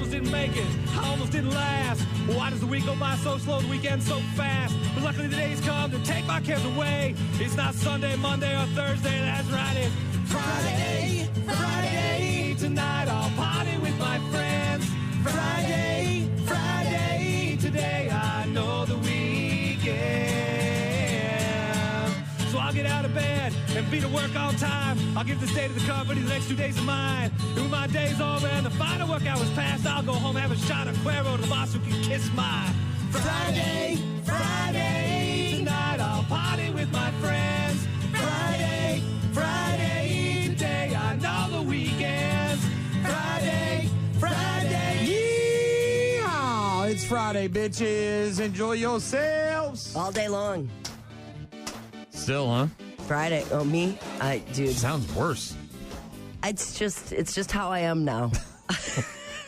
almost didn't make it. I almost didn't last. Why does the week go by so slow, the weekend so fast? But luckily the days come to take my cares away. It's not Sunday, Monday, or Thursday. That's right, it's Friday. Friday. Tonight I'll party with my friends. Friday. Friday. Today I know the weekend. So I'll get out of bed and be to work on time. I'll give this day to the company, the next 2 days of mine. When my day's over and the final work hour's past, I'll go home, have a shot of Cuervo to the boss who can kiss my Friday. Friday. Tonight I'll party with my friends. Friday. Friday. Today I know the weekends. Friday. Friday. Yeehaw! It's Friday, bitches. Enjoy yourselves. All day long. Still, huh? Friday. Oh, me? Dude. Sounds worse. It's just how I am now.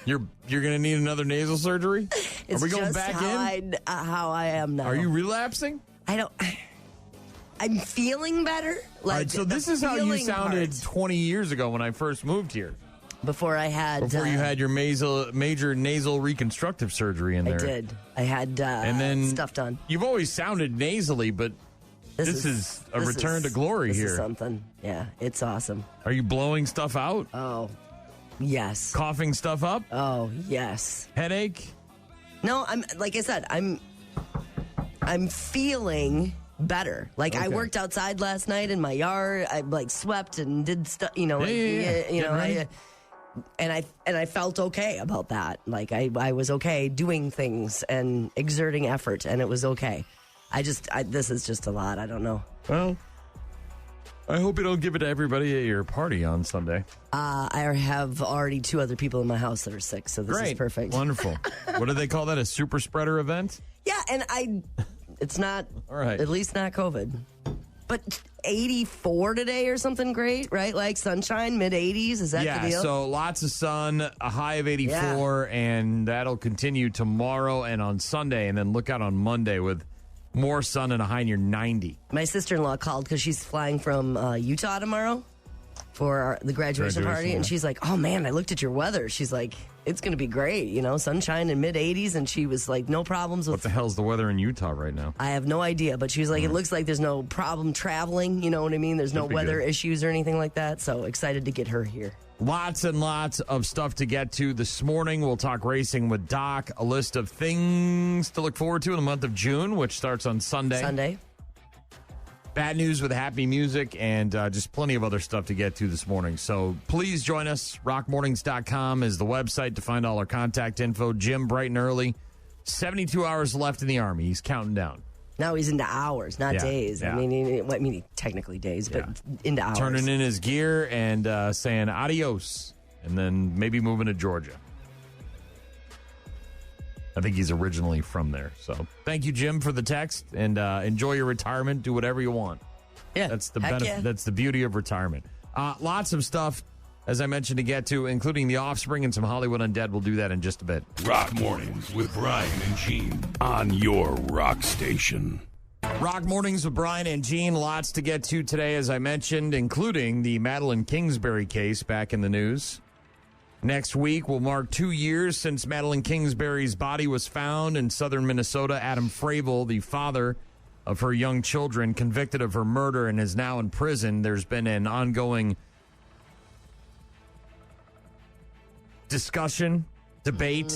You're gonna need another nasal surgery? It's Are we going just back in? How I am now. Are you relapsing? I'm feeling better. All right, so this is how you sounded 20 years ago when I first moved here. Before you had your major nasal reconstructive surgery in there. I did. I had and then stuff done. You've always sounded nasally, but this is a return to glory here. This is something. Yeah, it's awesome. Are you blowing stuff out? Oh, yes. Coughing stuff up? Oh, yes. Headache? No, like I said, I'm feeling better. Like I worked outside last night in my yard. I swept and did stuff. And I felt okay about that. Like I was okay doing things and exerting effort, and it was okay. This is just a lot. I don't know. Well, I hope you don't give it to everybody at your party on Sunday. I have already 2 other people in my house that are sick, so this is perfect. Wonderful. What do they call that? A super spreader event? Yeah, and it's not, all right. At least not COVID. But 84 today or something great, right? Like sunshine, mid-80s, is that the deal? Yeah, so lots of sun, a high of 84, and that'll continue tomorrow and on Sunday, and then look out on Monday with more sun and a high near 90. My sister-in-law called because she's flying from Utah tomorrow for the graduation party, and she's like, oh, man, I looked at your weather. She's like, it's going to be great, sunshine in mid-80s, and she was like, no problems with... What the hell's the weather in Utah right now? I have no idea, but she was like, it looks like there's no problem traveling, you know what I mean? There's no weather issues or anything like that, so excited to get her here. Lots and lots of stuff to get to this morning. We'll talk racing with Doc, a list of things to look forward to in the month of June, which starts on Sunday. Bad news with happy music, and just plenty of other stuff to get to this morning. So please join us. Rockmornings.com is the website to find all our contact info. Jim, bright and early. 72 hours left in the Army. He's counting down. Now he's into hours, not days. Yeah. I mean, technically days, but into hours. Turning in his gear and saying adios, and then maybe moving to Georgia. I think he's originally from there. So thank you, Jim, for the text, and enjoy your retirement. Do whatever you want. Yeah, that's the benefit. Yeah. That's the beauty of retirement. Lots of stuff, as I mentioned, to get to, including The Offspring and some Hollywood Undead. We'll do that in just a bit. Rock Mornings with Brian and Gene on your rock station. Rock Mornings with Brian and Gene. Lots to get to today, as I mentioned, including the Madeline Kingsbury case back in the news. Next week will mark 2 years since Madeline Kingsbury's body was found in southern Minnesota. Adam Fravel, the father of her young children, convicted of her murder and is now in prison. There's been an ongoing discussion, debate,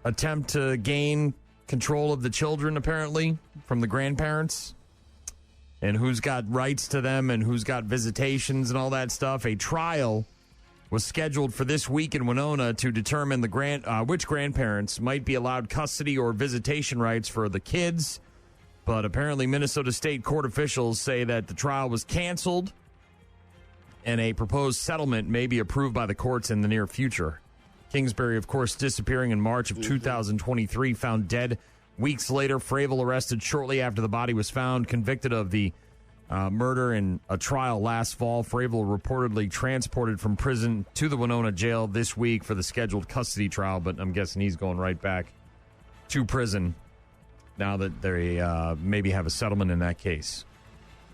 attempt to gain control of the children, apparently, from the grandparents, and who's got rights to them and who's got visitations and all that stuff. A trial was scheduled for this week in Winona to determine which grandparents might be allowed custody or visitation rights for the kids. But apparently Minnesota State Court officials say that the trial was canceled and a proposed settlement may be approved by the courts in the near future. Kingsbury, of course, disappearing in March of 2023, found dead weeks later. Fravel arrested shortly after the body was found, convicted of the murder in a trial last fall. Fravel reportedly transported from prison to the Winona jail this week for the scheduled custody trial, but I'm guessing he's going right back to prison now that they maybe have a settlement in that case.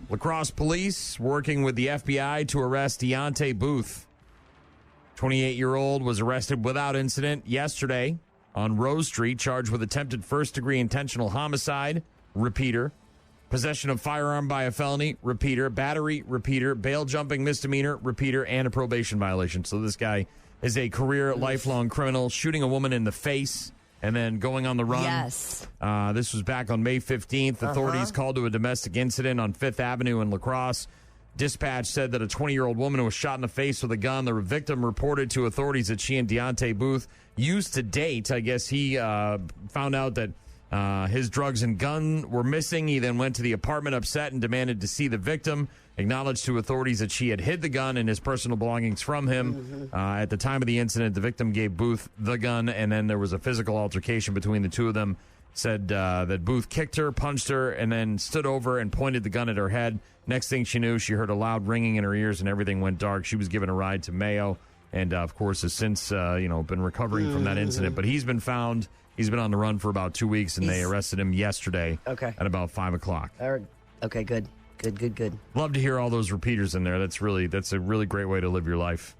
La Crosse police working with the FBI to arrest Deontay Booth, 28-year-old was arrested without incident yesterday on Rose Street, charged with attempted first-degree intentional homicide, repeater, possession of firearm by a felony, repeater, battery, repeater, bail jumping misdemeanor, repeater, and a probation violation. So this guy is a career lifelong criminal, shooting a woman in the face and then going on the run. Yes. This was back on May 15th. Authorities called to a domestic incident on 5th Avenue in La Crosse. Dispatch said that a 20-year-old woman was shot in the face with a gun. The victim reported to authorities that she and Deontay Booth used to date. I guess he found out that his drugs and gun were missing. He then went to the apartment upset and demanded to see the victim, acknowledged to authorities that she had hid the gun and his personal belongings from him. At the time of the incident, the victim gave Booth the gun, and then there was a physical altercation between the two of them. Said that Booth kicked her, punched her, and then stood over and pointed the gun at her head. Next thing she knew, she heard a loud ringing in her ears and everything went dark. She was given a ride to Mayo and, of course, has since been recovering from that incident. But he's been found. He's been on the run for about 2 weeks, and they arrested him yesterday at about 5 o'clock. Okay, good. Love to hear all those repeaters in there. That's a really great way to live your life.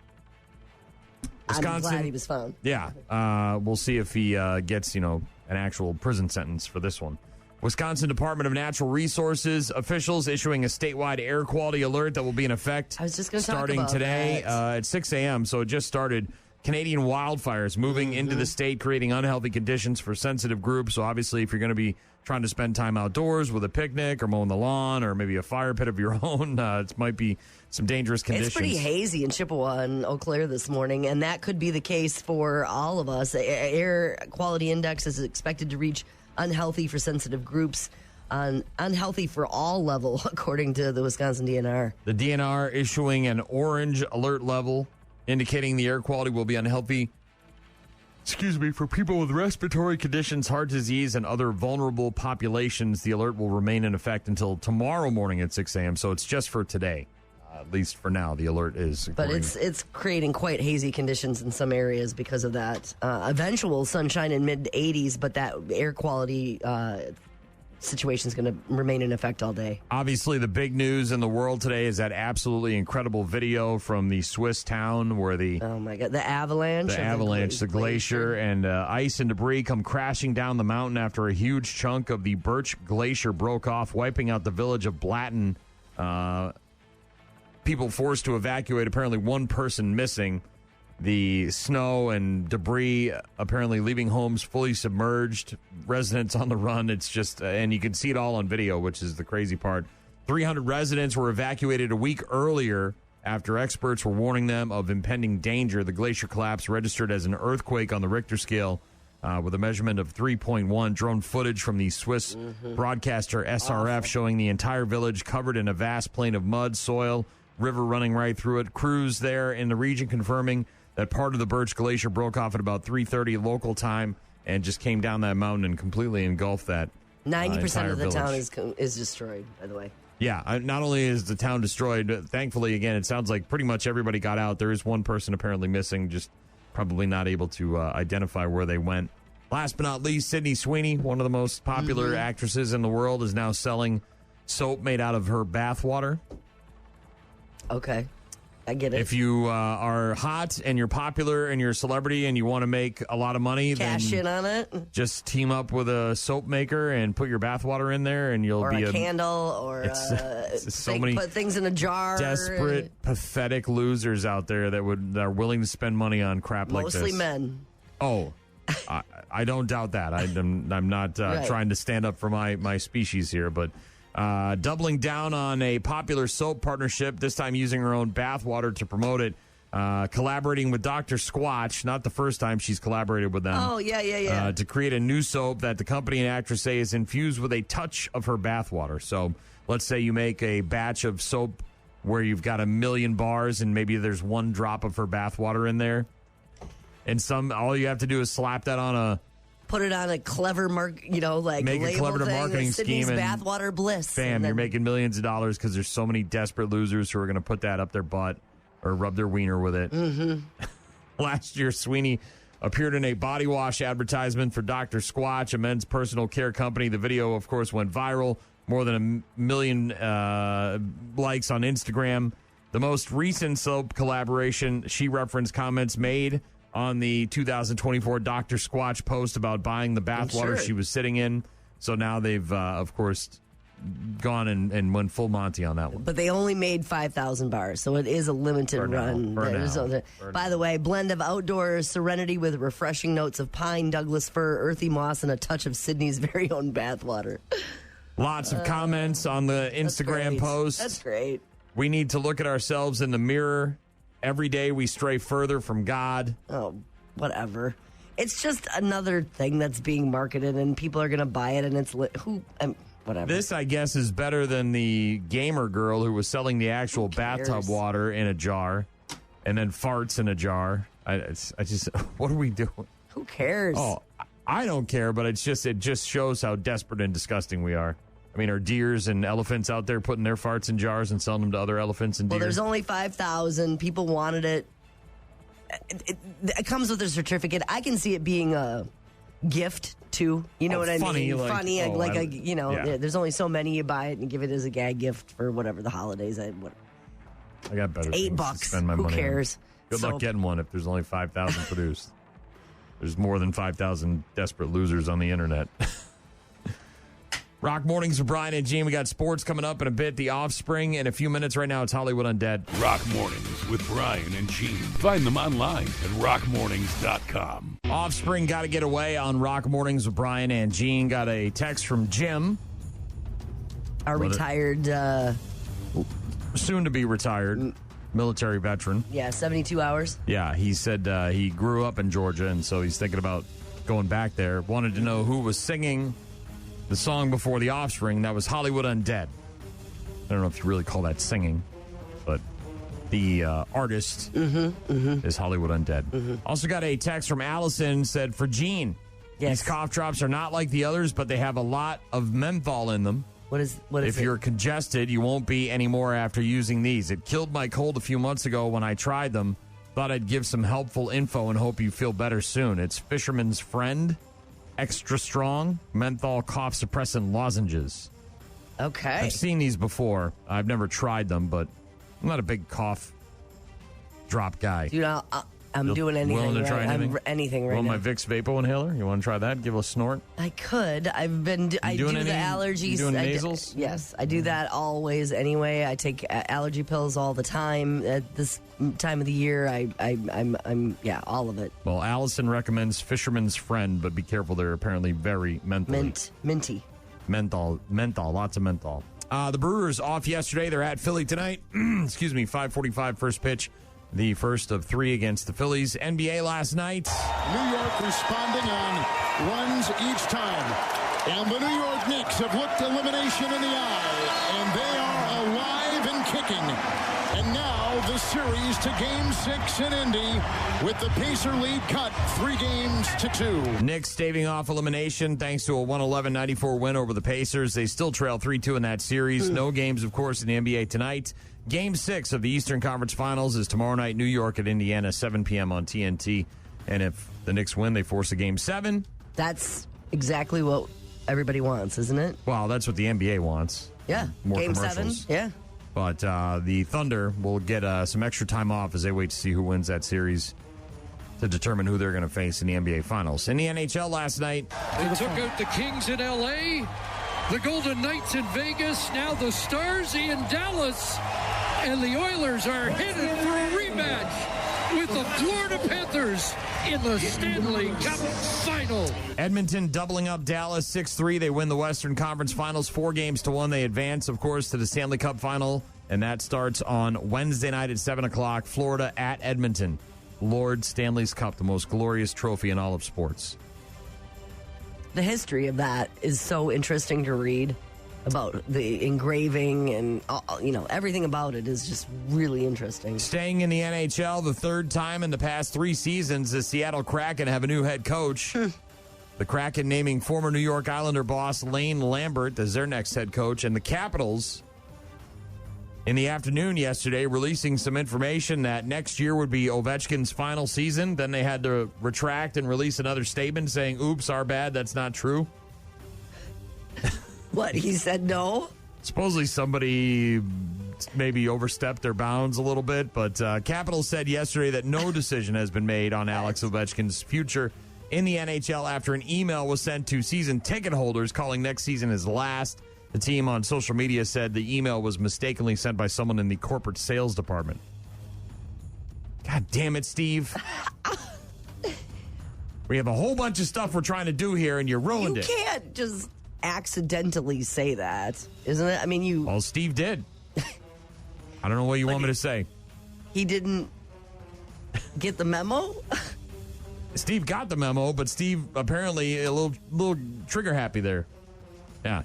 Wisconsin, I'm glad he was found. Yeah. We'll see if he gets, an actual prison sentence for this one. Wisconsin Department of Natural Resources officials issuing a statewide air quality alert that will be in effect I was just going to talk starting about today that. at 6 a.m. So it just started. Canadian wildfires moving into the state, creating unhealthy conditions for sensitive groups. So obviously, if you're going to be trying to spend time outdoors with a picnic or mowing the lawn or maybe a fire pit of your own, it might be some dangerous conditions. It's pretty hazy in Chippewa and Eau Claire this morning, and that could be the case for all of us. Air quality index is expected to reach unhealthy for sensitive groups, unhealthy for all level, according to the Wisconsin DNR. The DNR issuing an orange alert level, indicating the air quality will be unhealthy, for people with respiratory conditions, heart disease, and other vulnerable populations. The alert will remain in effect until tomorrow morning at 6 a.m., so it's just for today. At least for now, the alert is. But it's creating quite hazy conditions in some areas because of that. Eventual sunshine in mid-80s, but that air quality situation is going to remain in effect all day. Obviously, the big news in the world today is that absolutely incredible video from the Swiss town where the the avalanche, the glacier, and ice and debris come crashing down the mountain after a huge chunk of the Birch Glacier broke off, wiping out the village of Blatton. People forced to evacuate. Apparently, one person missing. The snow and debris apparently leaving homes fully submerged, residents on the run. It's just, and you can see it all on video, which is the crazy part. 300 residents were evacuated a week earlier after experts were warning them of impending danger. The glacier collapse registered as an earthquake on the Richter scale with a measurement of 3.1. Drone footage from the Swiss broadcaster SRF showing the entire village covered in a vast plain of mud, soil, river running right through it. Crews there in the region confirming that part of the Birch Glacier broke off at about 3:30 local time and just came down that mountain and completely engulfed that 90% of the village. town is destroyed, by the way. Yeah, not only is the town destroyed, thankfully, again, it sounds like pretty much everybody got out. There is one person apparently missing, just probably not able to identify where they went. Last but not least, Sydney Sweeney, one of the most popular actresses in the world, is now selling soap made out of her bath water. Okay. I get it. If you are hot and you're popular and you're a celebrity and you want to make a lot of money, cash in on it. Just team up with a soap maker and put your bathwater in there, and you'll be a candle, or so many put things in a jar. Desperate, pathetic losers out there that are willing to spend money on crap like this. Mostly men. Oh, I don't doubt that. I'm not trying to stand up for my species here, but. Doubling down on a popular soap partnership, this time using her own bathwater to promote it. Collaborating with Dr. Squatch, not the first time she's collaborated with them. Oh, yeah. To create a new soap that the company and actress say is infused with a touch of her bathwater. So let's say you make a batch of soap where you've got 1 million bars and maybe there's 1 drop of her bathwater in there. And all you have to do is slap that on put it on a clever make a clever marketing scheme, and bathwater bliss. Bam, you're making millions of dollars because there's so many desperate losers who are going to put that up their butt or rub their wiener with it. Last year, Sweeney appeared in a body wash advertisement for Dr. Squatch, a men's personal care company. The video, of course, went viral. More than 1 million likes on Instagram. The most recent soap collaboration, she referenced comments made on the 2024 Dr. Squatch post about buying the bathwater she was sitting in. So now they've, of course, gone and went full Monty on that one. But they only made 5,000 bars, so it is a limited run. By the way, blend of outdoor serenity with refreshing notes of pine, Douglas fir, earthy moss, and a touch of Sydney's very own bathwater. Lots of comments on the Instagram post. That's great. We need to look at ourselves in the mirror. Every day we stray further from God. Oh, whatever. It's just another thing that's being marketed, and people are going to buy it, and it's whatever. This, I guess, is better than the gamer girl who was selling the actual bathtub water in a jar and then farts in a jar. I just, what are we doing? Who cares? Oh, I don't care, but it just shows how desperate and disgusting we are. I mean, are deers and elephants out there putting their farts in jars and selling them to other elephants and deer? Well, there's only 5,000. People wanted it. It comes with a certificate. I can see it being a gift too. You know what I mean? There's only so many. You buy it and give it as a gag gift for whatever the holidays. I got better things $8. to spend my Who money cares? on. Good luck getting one if there's only 5,000 produced. There's more than 5,000 desperate losers on the internet. Rock Mornings with Brian and Gene. We got sports coming up in a bit. The Offspring in a few minutes. Right now, it's Hollywood Undead. Rock Mornings with Brian and Gene. Find them online at rockmornings.com. Offspring got to get away on Rock Mornings with Brian and Gene. Got a text from Jim. Our retired... soon to be retired military veteran. Yeah, 72 hours. Yeah, he said he grew up in Georgia, and so he's thinking about going back there. Wanted to know who was singing the song before The Offspring. That was Hollywood Undead. I don't know if you really call that singing, but the artist is Hollywood Undead. Also got a text from Allison, said, for Gene, these cough drops are not like the others, but they have a lot of menthol in them. What is if you're congested, you won't be anymore after using these. It killed my cold a few months ago when I tried them. Thought I'd give some helpful info and hope you feel better soon. It's Fisherman's Friend. Extra strong menthol cough suppressant lozenges. Okay. I've seen these before. I've never tried them, but I'm not a big cough drop guy. Dude, I'm doing anything. Willing to try anything? Anything right now. Want my Vicks Vapo inhaler? You want to try that? Give it a snort? I could. I've been. I do the allergies. You doing nasals? Yes, I do that always. Anyway, I take allergy pills all the time. At this time of the year, I'm all of it. Well, Allison recommends Fisherman's Friend, but be careful. They're apparently very minty. Menthol, lots of menthol. The Brewers off yesterday. They're at Philly tonight. 5:45 first pitch. The first of 3 against the Phillies. NBA last night. New York responding on runs each time. And the New York Knicks have looked elimination in the eye. And they are alive and kicking. And now the series to Game 6 in Indy with the Pacer lead cut 3-2. Knicks staving off elimination thanks to a 111-94 win over the Pacers. They still trail 3-2 in that series. No games, of course, in the NBA tonight. Game 6 of the Eastern Conference Finals is tomorrow night, New York at Indiana, 7 p.m. on TNT. And if the Knicks win, they force a Game 7. That's exactly what everybody wants, isn't it? Well, that's what the NBA wants. Yeah. More Game commercials. 7. Yeah. But the Thunder will get some extra time off as they wait to see who wins that series to determine who they're going to face in the NBA Finals. In the NHL last night, they took out the Kings in L.A., the Golden Knights in Vegas, now the Stars in Dallas, and the Oilers are headed for a rematch with the Florida Panthers in the Stanley Cup Final. Edmonton doubling up Dallas 6-3. They win the Western Conference Finals 4-1. They advance, of course, to the Stanley Cup Final, and that starts on Wednesday night at 7 o'clock. Florida at Edmonton. Lord Stanley's Cup, the most glorious trophy in all of sports. The history of that is so interesting to read about the engraving and, everything about it is just really interesting. Staying in the NHL, the third time in the past 3 seasons, the Seattle Kraken have a new head coach. The Kraken naming former New York Islander boss Lane Lambert as their next head coach. And the Capitals, in the afternoon yesterday, releasing some information that next year would be Ovechkin's final season. Then they had to retract and release another statement saying, oops, our bad, that's not true. What, he said no? Supposedly somebody maybe overstepped their bounds a little bit. But Capitals said yesterday that no decision has been made on Alex Ovechkin's future in the NHL after an email was sent to season ticket holders calling next season his last. The team on social media said the email was mistakenly sent by someone in the corporate sales department. God damn it, Steve. We have a whole bunch of stuff we're trying to do here, and you ruined it. You can't just accidentally say that, isn't it? I mean, you... Well, Steve did. I don't know what you want me to say. He didn't get the memo? Steve got the memo, but Steve apparently a little trigger happy there. Yeah.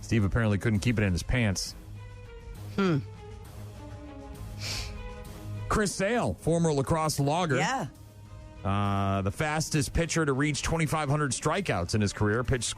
Steve apparently couldn't keep it in his pants. Chris Sale, former lacrosse logger. Yeah. The fastest pitcher to reach 2,500 strikeouts in his career. Pitched six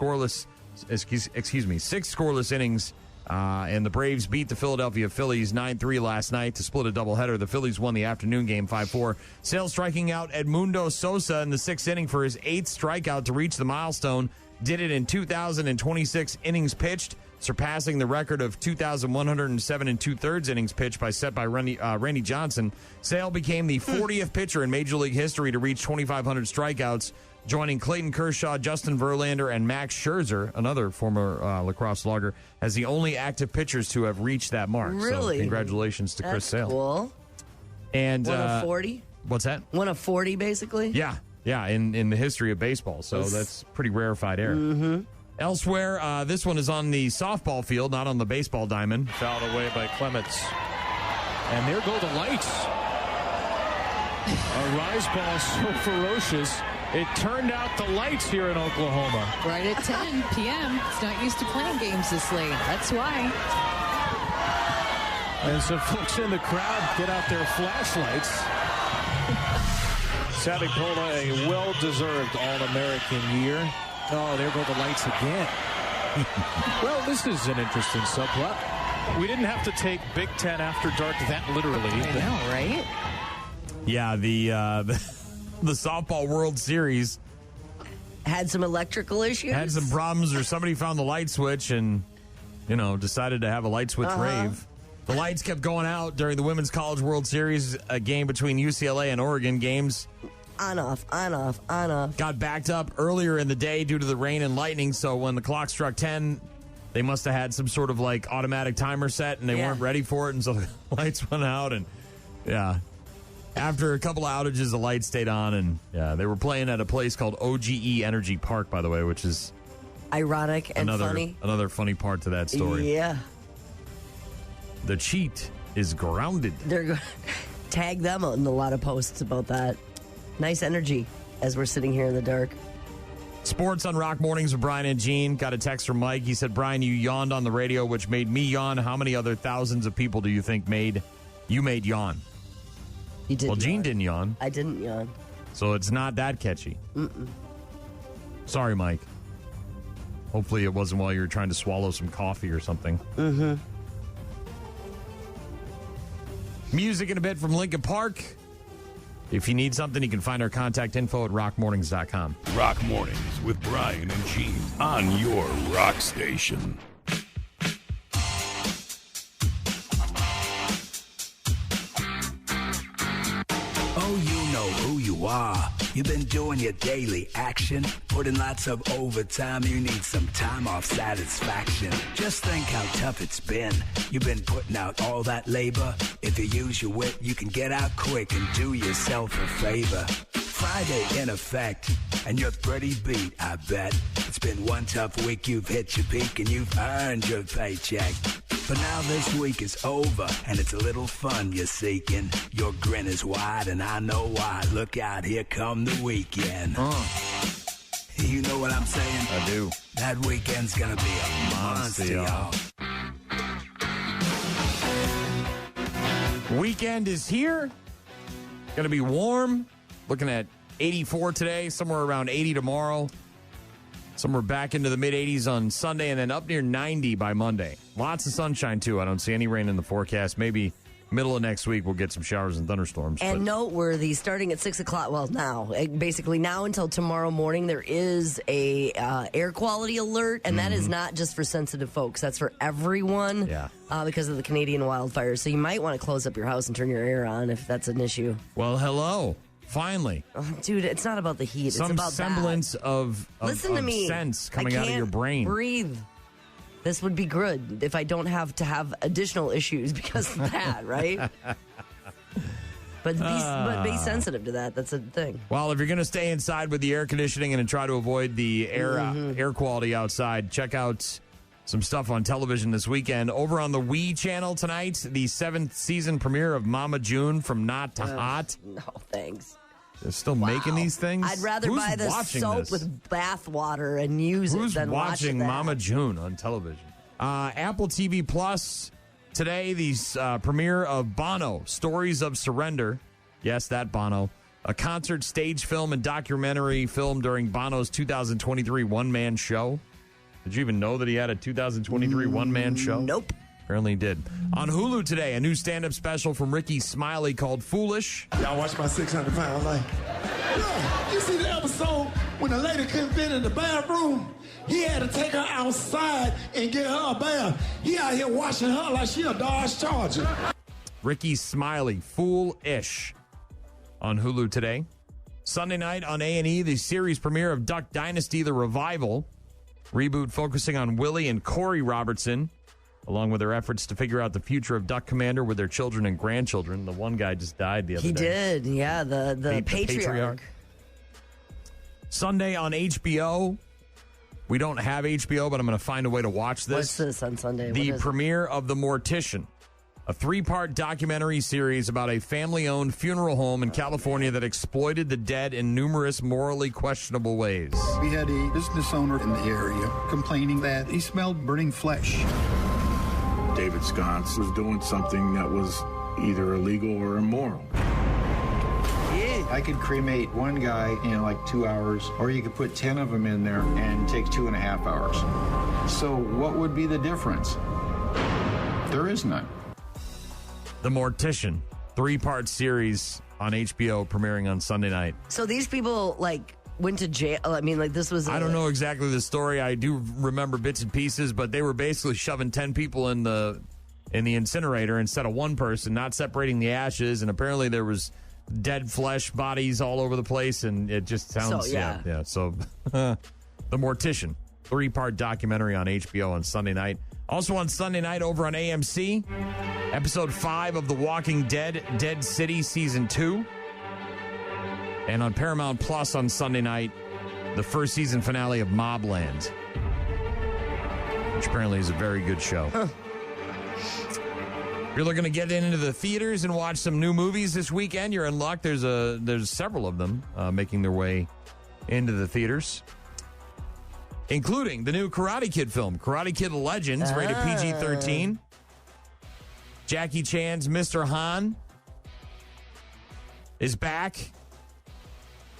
scoreless innings. And the Braves beat the Philadelphia Phillies 9-3 last night to split a doubleheader. The Phillies won the afternoon game 5-4. Sale striking out Edmundo Sosa in the sixth inning for his 8th strikeout to reach the milestone. Did it in 2,026 innings pitched, surpassing the record of 2,107 and 2/3 innings pitched set by Randy Johnson. Sale became the 40th pitcher in Major League history to reach 2,500 strikeouts, joining Clayton Kershaw, Justin Verlander, and Max Scherzer, another former lacrosse logger, as the only active pitchers to have reached that mark. Really? So congratulations to Chris Sale. Cool. And One of 40? What's that? One of 40, basically? Yeah, in the history of baseball. So that's pretty rarefied air. Mm-hmm. Elsewhere, this one is on the softball field, not on the baseball diamond. Fouled away by Clements. And there go the lights. A rise ball so ferocious, it turned out the lights here in Oklahoma. Right at 10 p.m. It's not used to playing games this late. That's why. And some folks in the crowd get out their flashlights. Savvy-Pola, a well-deserved All-American year. Oh, there go the lights again. Well, this is an interesting subplot. We didn't have to take Big Ten After Dark that literally. I know, right? Yeah, the softball World Series Had some electrical issues? had some problems, or somebody found the light switch and, decided to have a light switch rave. The lights kept going out during the Women's College World Series, a game between UCLA and Oregon. Games On, off, on, off, on, off. got backed up earlier in the day due to the rain and lightning, so when the clock struck 10, they must have had some sort of automatic timer set, and they weren't ready for it, and so the lights went out. And after a couple of outages, the lights stayed on, and they were playing at a place called OGE Energy Park, by the way, which is ironic and funny. Another funny part to that story. Yeah. The cheat is grounded. They're going to tag them in a lot of posts about that. Nice energy as we're sitting here in the dark. Sports on Rock Mornings with Brian and Gene. Got a text from Mike. He said, Brian, you yawned on the radio, which made me yawn. How many other thousands of people do you think made yawn? You did. Well, Gene didn't yawn. I didn't yawn. So it's not that catchy. Sorry, Mike. Hopefully it wasn't while you were trying to swallow some coffee or something. Mm-hmm. Music in a bit from Linkin Park. If you need something, you can find our contact info at rockmornings.com. Rock Mornings with Brian and Gene on your rock station. Oh, you know who you are. You've been doing your daily action, putting lots of overtime. You need some time off satisfaction. Just think how tough it's been. You've been putting out all that labor. If you use your wit, you can get out quick and do yourself a favor. Friday in effect, and you're pretty beat, I bet. It's been one tough week, you've hit your peak, and you've earned your paycheck. But now this week is over, and it's a little fun you're seeking. Your grin is wide, and I know why. Look out, here come the weekend. You know what I'm saying? I do. That weekend's gonna be a monster, y'all. Weekend is here. Gonna be warm. Looking at 84 today, somewhere around 80 tomorrow. Somewhere back into the mid-80s on Sunday, and then up near 90 by Monday. Lots of sunshine, too. I don't see any rain in the forecast. Maybe middle of next week, we'll get some showers and thunderstorms. And noteworthy, starting at 6 o'clock, well, basically now until tomorrow morning, there is a air quality alert, and that is not just for sensitive folks. That's for everyone because of the Canadian wildfires. So you might want to close up your house and turn your air on if that's an issue. Well, hello. Finally. Oh, dude, it's not about the heat. It's about semblance of Listen to me. sense coming out of your brain. Breathe. This would be good if I don't have to have additional issues because of that, right? But be sensitive to that. That's a thing. Well, if you're going to stay inside with the air conditioning and try to avoid the air quality outside, check out some stuff on television this weekend. Over on the WE channel tonight, the 7th season premiere of Mama June from Not to Hot. No, thanks. They're still making these things? I'd rather buy the soap with bath water and use it than watching that. Mama June on television? Apple TV Plus today, the premiere of Bono, Stories of Surrender. Yes, that Bono. A concert, stage film, and documentary film during Bono's 2023 one-man show. Did you even know that he had a 2023 one-man show? Nope. Apparently he did. On Hulu today, a new stand-up special from Ricky Smiley called Foolish. Y'all watch my 600-pound life. Look, you see the episode when the lady couldn't fit in the bathroom? He had to take her outside and get her a bath. He out here washing her like she a Dodge Charger. Ricky Smiley, Foolish, on Hulu today. Sunday night on A&E, the series premiere of Duck Dynasty, The Revival. Reboot focusing on Willie and Corey Robertson, along with their efforts to figure out the future of Duck Commander with their children and grandchildren. The one guy just died the other day. He did, yeah, the patriarch. Sunday on HBO. We don't have HBO, but I'm going to find a way to watch this. What's this on Sunday? The premiere of The Mortician, a 3-part documentary series about a family-owned funeral home in California that exploited the dead in numerous morally questionable ways. We had a business owner in the area complaining that he smelled burning flesh. David Sconce was doing something that was either illegal or immoral. I could cremate one guy in like 2 hours, or you could put 10 of them in there and take 2.5 hours. So what would be the difference? There is none. The Mortician, 3-part series on HBO premiering on Sunday night. So these people, went to jail? I mean, this was... I don't know exactly the story. I do remember bits and pieces, but they were basically shoving 10 people in the incinerator instead of one person, not separating the ashes, and apparently there was dead flesh bodies all over the place, and it just sounds... So, The Mortician, 3-part documentary on HBO on Sunday night. Also on Sunday night over on AMC, episode 5 of The Walking Dead, Dead City Season 2. And on Paramount Plus on Sunday night, the first season finale of Mobland, which apparently is a very good show. Huh. If you're looking to get into the theaters and watch some new movies this weekend, you're in luck. There's several of them making their way into the theaters, including the new Karate Kid film, Karate Kid Legends, rated PG-13. Jackie Chan's Mr. Han is back.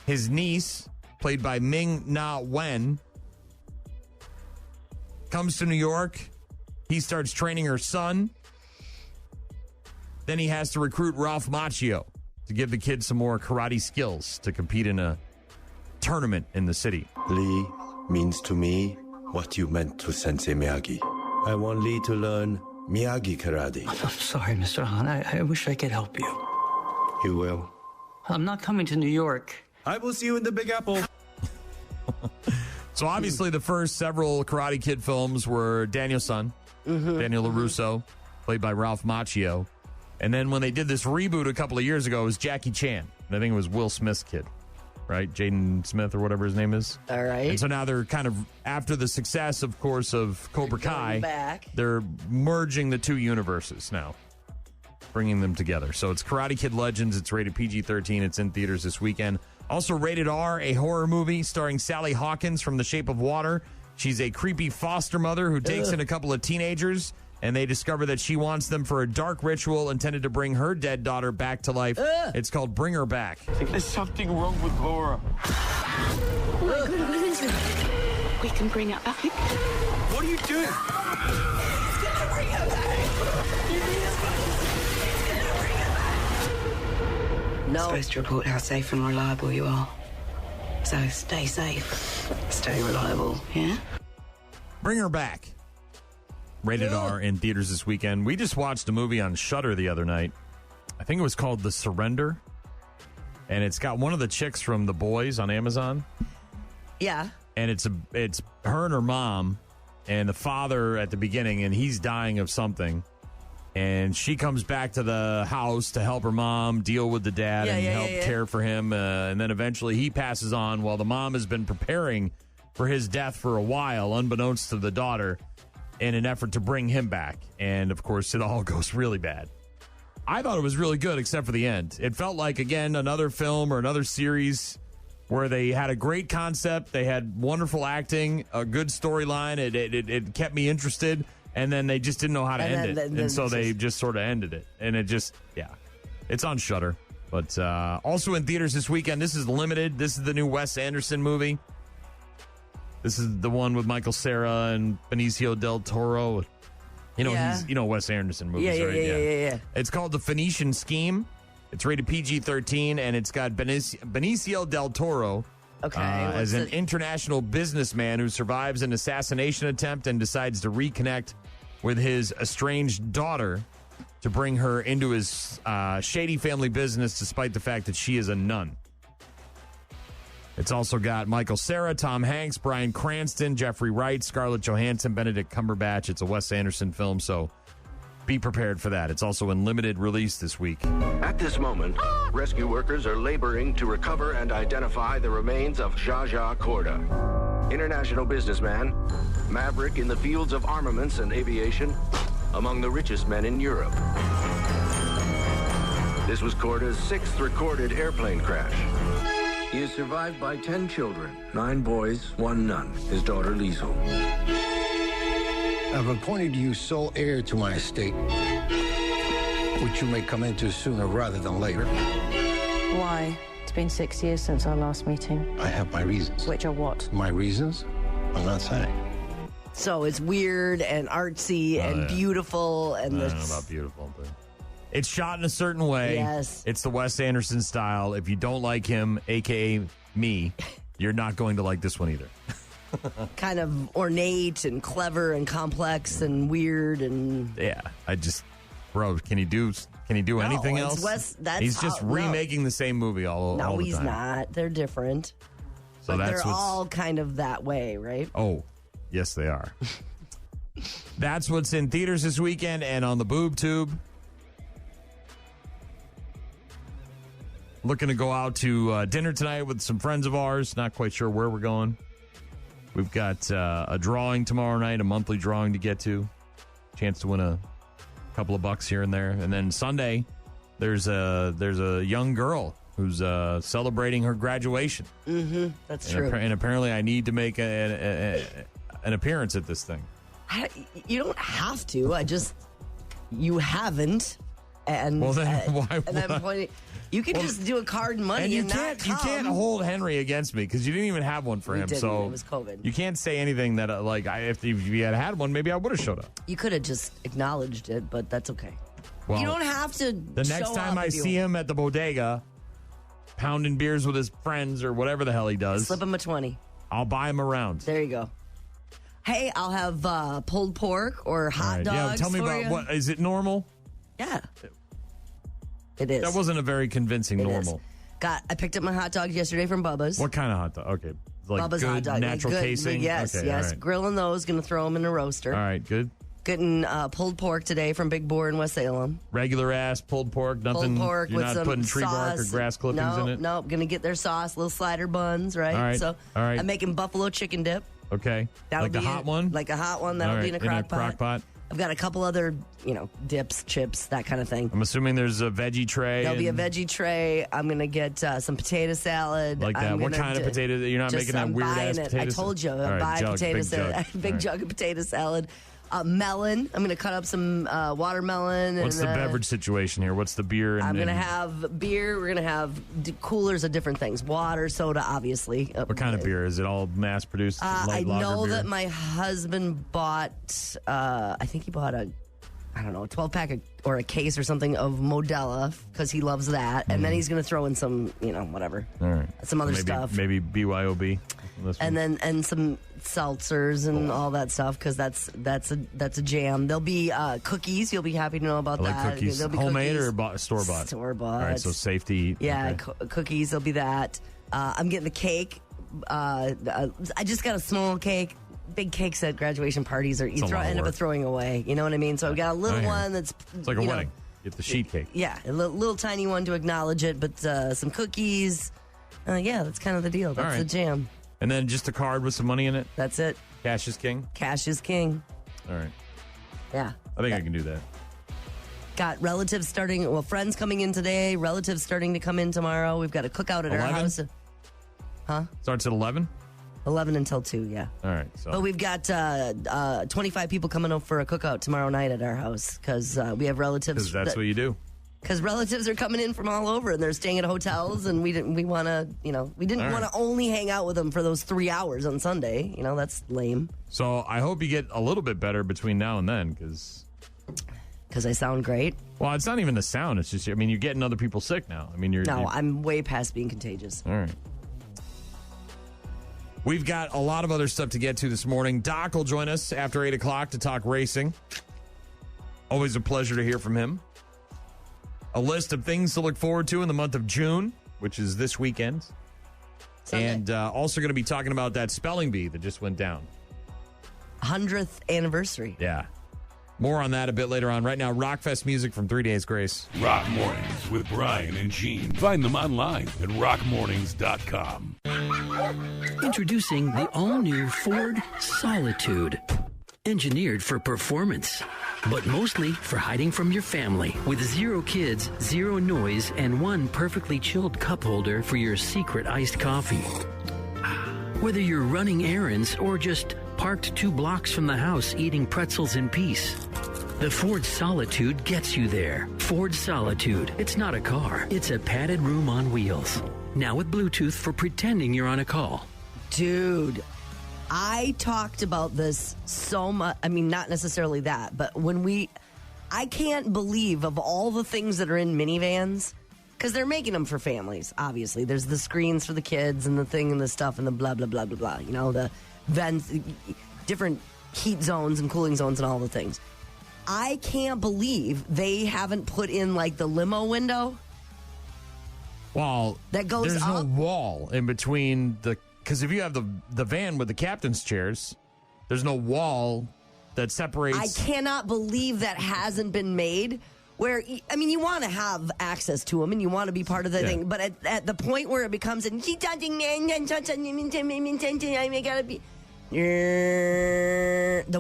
His niece, played by Ming-Na Wen, comes to New York. He starts training her son. Then he has to recruit Ralph Macchio to give the kid some more karate skills to compete in a tournament in the city. Lee means to me what you meant to Sensei Miyagi. I want Lee to learn Miyagi karate. I'm sorry, Mr. Han. I wish I could help you. You will. I'm not coming to New York. I will see you in the Big Apple. So obviously the first several Karate Kid films were Daniel's son, Daniel LaRusso, played by Ralph Macchio. And then when they did this reboot a couple of years ago, it was Jackie Chan. And I think it was Will Smith's kid, right? Jaden Smith or whatever his name is. All right. And so now they're kind of, after the success, of course, of Cobra Kai, they're merging the two universes now, bringing them together. So it's Karate Kid Legends. It's rated PG-13. It's in theaters this weekend. Also rated R, a horror movie starring Sally Hawkins from The Shape of Water. She's a creepy foster mother who takes in a couple of teenagers, and they discover that she wants them for a dark ritual intended to bring her dead daughter back to life. It's called Bring Her Back. There's something wrong with Laura. Oh my God, what is it? We can bring her back. What are you doing? He's gonna bring her back. No. I'm supposed to report how safe and reliable you are. So stay safe, stay reliable, yeah? Bring Her Back. Rated R in theaters this weekend. We just watched a movie on Shudder the other night. I think it was called The Surrender. And it's got one of the chicks from The Boys on Amazon. Yeah. And it's her and her mom and the father at the beginning, and he's dying of something. And she comes back to the house to help her mom deal with the dad and help care for him. And then eventually he passes on while the mom has been preparing for his death for a while, unbeknownst to the daughter, in an effort to bring him back. And, of course, it all goes really bad. I thought it was really good, except for the end. It felt like, again, another film or another series where they had a great concept. They had wonderful acting, a good storyline. It kept me interested. And then they just didn't know how to end it. And so they just sort of ended it. And it just, it's on Shudder. But also in theaters this weekend, this is limited. This is the new Wes Anderson movie. This is the one with Michael Cera and Benicio del Toro. He's Wes Anderson movies, right? Yeah. It's called The Phoenician Scheme. It's rated PG-13, and it's got Benicio del Toro as an international businessman who survives an assassination attempt and decides to reconnect with his estranged daughter to bring her into his shady family business, despite the fact that she is a nun. It's also got Michael Cera, Tom Hanks, Bryan Cranston, Jeffrey Wright, Scarlett Johansson, Benedict Cumberbatch. It's a Wes Anderson film, so be prepared for that. It's also in limited release this week. At this moment, rescue workers are laboring to recover and identify the remains of Zsa Korda, international businessman, maverick in the fields of armaments and aviation, among the richest men in Europe. This was Korda's 6th recorded airplane crash. He is survived by 10 children, 9 boys, 1 nun, his daughter Liesl. I've appointed you sole heir to my estate, which you may come into sooner rather than later. Why? It's been 6 years since our last meeting. I have my reasons. Which are what? My reasons? I'm not saying. So it's weird and artsy and beautiful. And I don't know about beautiful, but it's shot in a certain way. Yes. It's the Wes Anderson style. If you don't like him, a.k.a. me, you're not going to like this one either. Kind of ornate and clever and complex and weird and can he do anything else? He's just remaking the same movie all the time. No, he's not. They're different. So but they're all kind of that way, right? Oh, yes, they are. That's what's in theaters this weekend and on the Boob Tube. Looking to go out to dinner tonight with some friends of ours. Not quite sure where we're going. We've got a drawing tomorrow night, a monthly drawing to get to. Chance to win a couple of bucks here and there. And then Sunday, there's a young girl who's celebrating her graduation. Mm-hmm. That's true. And apparently I need to make an appearance at this thing. You don't have to. You haven't. And well, then why? And I'm pointing. You can just do a card and money, and you not come. You can't hold Henry against me because you didn't even have one for him. Didn't. So it was COVID. You can't say anything that if you had one, maybe I would have showed up. You could have just acknowledged it, but that's okay. Well, you don't have to. The next time I see him at the bodega, pounding beers with his friends or whatever the hell he does, slip him a 20. I'll buy him around. There you go. Hey, I'll have pulled pork or hot dogs. Yeah, tell me about you. what is it normal? Yeah. It is. That wasn't a very convincing normal. I picked up my hot dog yesterday from Bubba's. What kind of hot dog? Okay. Like Bubba's good, hot dog. natural casing? Yes, okay, yes. Right. Grilling those, going to throw them in a roaster. All right, good. Getting pulled pork today from Big Boar in West Salem. Regular ass pulled pork, nothing. Pulled pork you're with not some putting tree sauce. bark or grass clippings in it? No, going to get their sauce, little slider buns, right? All right. So all right. I'm making buffalo chicken dip. Okay. That'll like the hot one? Like a hot one. That'll be in a crock pot. I've got a couple other, dips, chips, that kind of thing. I'm assuming there's a veggie tray. There'll be a veggie tray. I'm going to get some potato salad. Like that. What kind of potato? You're not making that weird-ass potato salad? I told you. I'll buy potato salad. Big jug of potato salad. Melon. I'm going to cut up some watermelon. What's the beverage situation here? What's the beer? I'm going to have beer. We're going to have coolers of different things. Water, soda, obviously. What kind of beer? Is it all mass-produced? I know beer? that my husband bought, I think he bought a I don't know, a 12-pack or a case or something of Modelo because he loves that. And then he's going to throw in some, whatever. All right. Some other stuff. Maybe BYOB. And some seltzers and all that stuff because that's a jam. There'll be cookies. You'll be happy to know about that. Like cookies. There'll be homemade cookies. or store-bought? Store-bought. All right, so safety. Yeah, cookies. There'll be that. I'm getting the cake. I just got a small cake. Big cakes at graduation parties end up throwing away. You know what I mean? So I've got a little one that's... It's like a wedding. Get the sheet cake. Yeah, a little tiny one to acknowledge it, but some cookies. Yeah, that's kind of the deal. That's the jam. And then just a card with some money in it? That's it. Cash is king? Cash is king. All right. Yeah. I think I can do that. Got relatives friends coming in today, relatives starting to come in tomorrow. We've got a cookout at 11? our house. Huh? Starts at 11? 11 until 2, yeah. All right. So. But we've got 25 people coming over for a cookout tomorrow night at our house because we have relatives. Because that's what you do. Because relatives are coming in from all over and they're staying at hotels, and we didn't want to only hang out with them for those 3 hours on Sunday. That's lame. So I hope you get a little bit better between now and then because I sound great. Well, it's not even the sound. It's just, you're getting other people sick now. I'm way past being contagious. All right. We've got a lot of other stuff to get to this morning. Doc will join us after 8 o'clock to talk racing. Always a pleasure to hear from him. A list of things to look forward to in the month of June, which is this weekend. Sunday. And also going to be talking about that spelling bee that just went down. 100th anniversary. Yeah. More on that a bit later on. Right now, Rockfest music from 3 Days Grace. Rock Mornings with Brian and Gene. Find them online at rockmornings.com. Introducing the all-new Ford Solitude. Engineered for performance, but mostly for hiding from your family. With 0 kids, 0 noise, and 1 perfectly chilled cup holder for your secret iced coffee. Whether you're running errands or just parked 2 blocks from the house eating pretzels in peace, the Ford Solitude gets you there. Ford Solitude. It's not a car. It's a padded room on wheels. Now with Bluetooth for pretending you're on a call. Dude, I talked about this so much. Not necessarily that, but I can't believe of all the things that are in minivans, because they're making them for families, obviously. There's the screens for the kids and the thing and the stuff and the blah, blah, blah, blah, blah. The vents, different heat zones and cooling zones and all the things. I can't believe they haven't put in, the limo window. Well, that goes there's up. no wall in between because if you have the van with the captain's chairs, there's no wall that separates. I cannot believe that hasn't been made. Where you want to have access to them and you want to be part of the thing, but at the point where it becomes the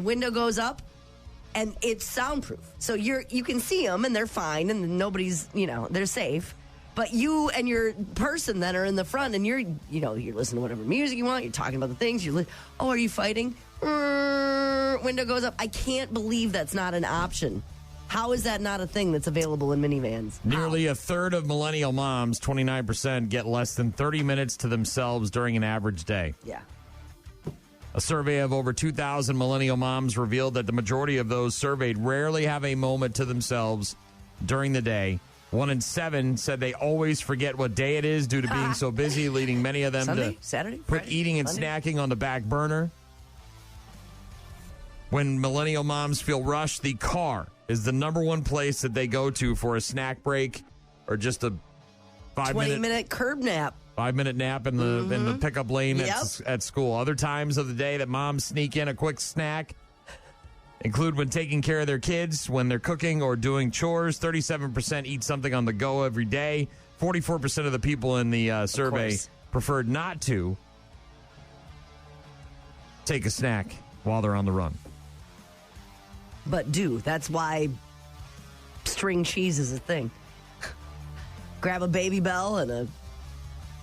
window goes up and it's soundproof, so you can see them and they're fine and nobody's they're safe. But you and your person that are in the front, and you're listening to whatever music you want. You're talking about the things. Are you fighting? Window goes up. I can't believe that's not an option. How is that not a thing that's available in minivans? Nearly a third of millennial moms, 29%, get less than 30 minutes to themselves during an average day. Yeah. A survey of over 2,000 millennial moms revealed that the majority of those surveyed rarely have a moment to themselves during the day. 1 in 7 said they always forget what day it is due to being so busy, leading many of them Sunday, Saturday, put Friday, eating and Monday. snacking on the back burner. When millennial moms feel rushed, the car is the number one place that they go to for a snack break or just a 20-minute curb nap. 5-minute nap in the pickup lane at school. Other times of the day that moms sneak in a quick snack include when taking care of their kids, when they're cooking or doing chores. 37% eat something on the go every day. 44% of the people in the survey preferred not to take a snack while they're on the run. But that's why string cheese is a thing. Grab a Baby Bell and a